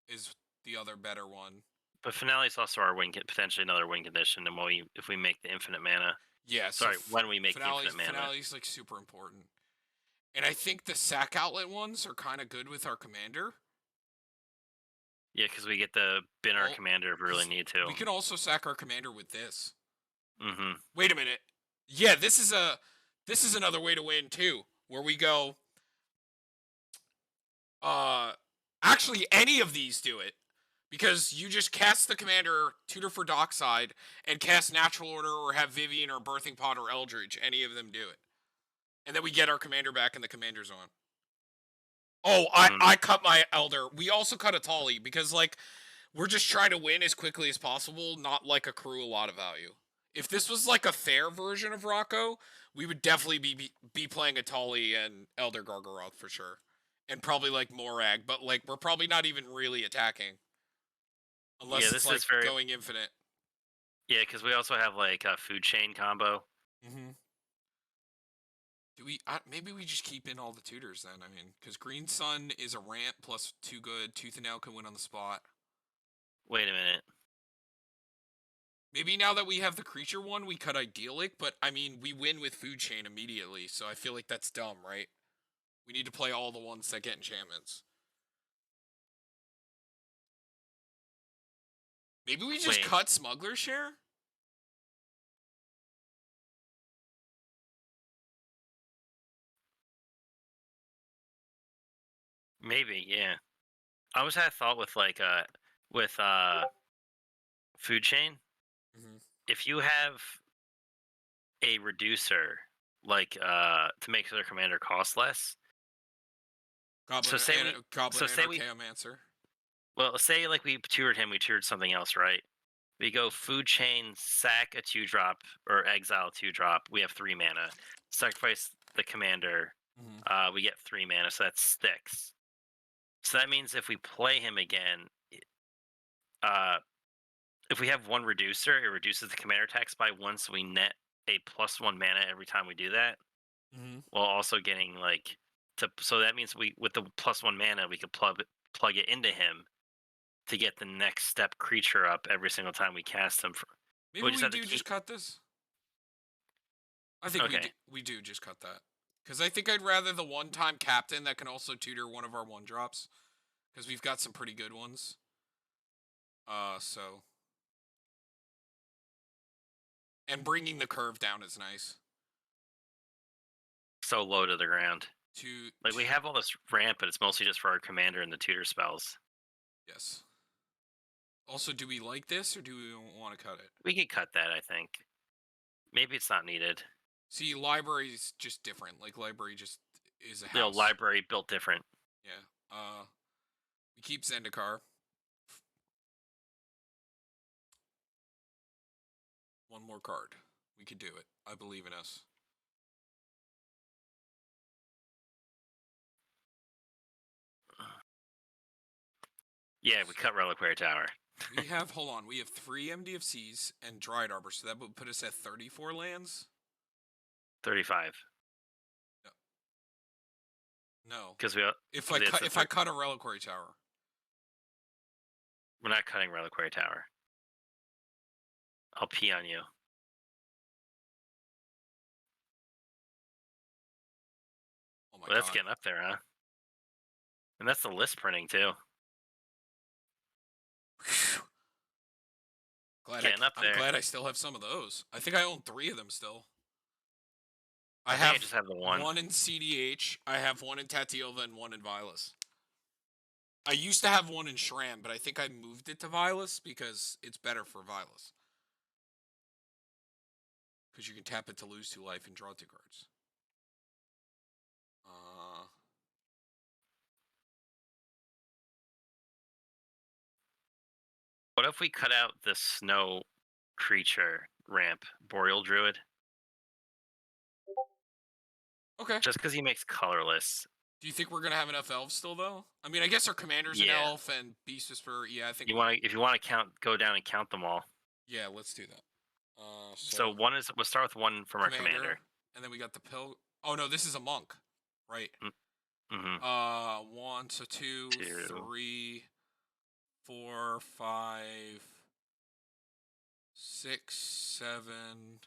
is the other better one. But Finale is also our win, potentially another win condition, and if we make the infinite mana. Yeah, Sorry, so when we make the infinite mana. Finale's like super important. And I think the sack outlet ones are kind of good with our commander. Yeah, because we get the bin our commander if we really need to. We can also sack our commander with this. Mm-hmm. Wait a minute. Yeah, this is another way to win too, where we go. Actually, any of these do it. Because you just cast the commander, tutor for Dockside, and cast Natural Order or have Vivian or Birthing Pod or Eldridge. Any of them do it. And then we get our commander back in the commander zone. Oh, I cut my Elder. We also cut a Tali because, like, we're just trying to win as quickly as possible, not, like, accrue a lot of value. If this was, like, a fair version of Rocco, we would definitely be playing a Tali and Elder Gargaroth for sure. And probably, like, Morag, but, like, we're probably not even really attacking. Unless it's like going infinite. Yeah, because we also have like a food chain combo. Mm-hmm. Maybe we just keep in all the tutors then. I mean, because Green Sun is a ramp plus 2 good. Tooth and Nail can win on the spot. Wait a minute. Maybe now that we have the creature one, we cut Idyllic, but I mean, we win with Food Chain immediately, so I feel like that's dumb, right? We need to play all the ones that get enchantments. Maybe we just Wait. cut Smuggler's Share? Maybe, yeah. I always had a thought with with food chain. Mm-hmm. If you have a reducer, to make their commander cost less. So say we Goblin so say we Anarchaeomancer. well say like we tutored him, we tutored something else, right? We go food chain, sack a 2-drop or exile 2-drop. We have 3 mana. Sacrifice the commander. Mm-hmm. We get 3 mana, so that's 6. So that means if we play him again, uh, if we have one reducer, it reduces the commander attacks by 1, so we net a +1 mana every time we do that. Mm-hmm. While also getting so that means we with the +1 mana we could plug it into him to get the next step creature up every single time we cast him. Maybe We just we have to do keep. just cut this. I think Okay, we do just cut that. Because I think I'd rather the one-time captain that can also tutor one of our 1-drops. Because we've got some pretty good ones. So. And bringing the curve down is nice. so low to the ground. We have all this ramp, but it's mostly just for our commander and the tutor spells. Yes. Also, do we like this or do we want to cut it? We could cut that, I think. Maybe it's not needed. See, library's just different. Like, library just is a house. Library built different. Yeah. We keep Zendikar. One more card. We could do it. I believe in us. Yeah, we cut Reliquary Tower. We have, hold on, we have 3 MDFCs and Dryad Arbor, so that would put us at 34 lands? 35. No. Because we If I cut a Reliquary Tower. We're not cutting Reliquary Tower. I'll pee on you. Oh my Well, that's god. getting up there, huh? And that's the list printing too. I'm glad I still have some of those. I think I own 3 of them still. I just have the one. One in CDH, I have one in Tatiova, and one in Vilas. I used to have one in Shram, but I think I moved it to Vilas because it's better for Vilas. Because you can tap it to lose 2 life and draw 2 cards. What if we cut out the snow creature ramp, Boreal Druid? Okay. Just because he makes colorless. Do you think we're gonna have enough elves still, though? I mean, I guess our commander's an elf and Beast Whisperer. Yeah, I think. If you want to go down and count them all. Yeah, let's do that. So we'll start with one from our commander, and then we got the pill. Oh no, this is a monk, right? Mm-hmm. 1, so 2, 3, 4, 5, 6, 7.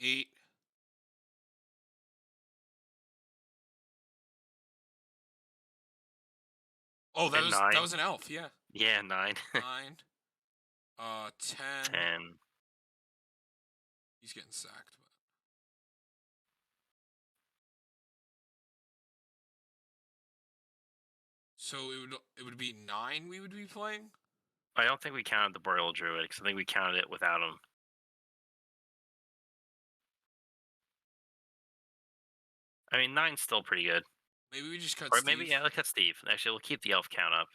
8. Oh, that was an elf, yeah. Yeah, 9. 9. 10. 10. He's getting sacked. So it would be 9 we would be playing? I don't think we counted the Boreal Druid, because I think we counted it without him. I mean, 9's still pretty good. Maybe we just cut Or Steve. maybe, yeah, let's cut Steve. Actually, we'll keep the elf count up.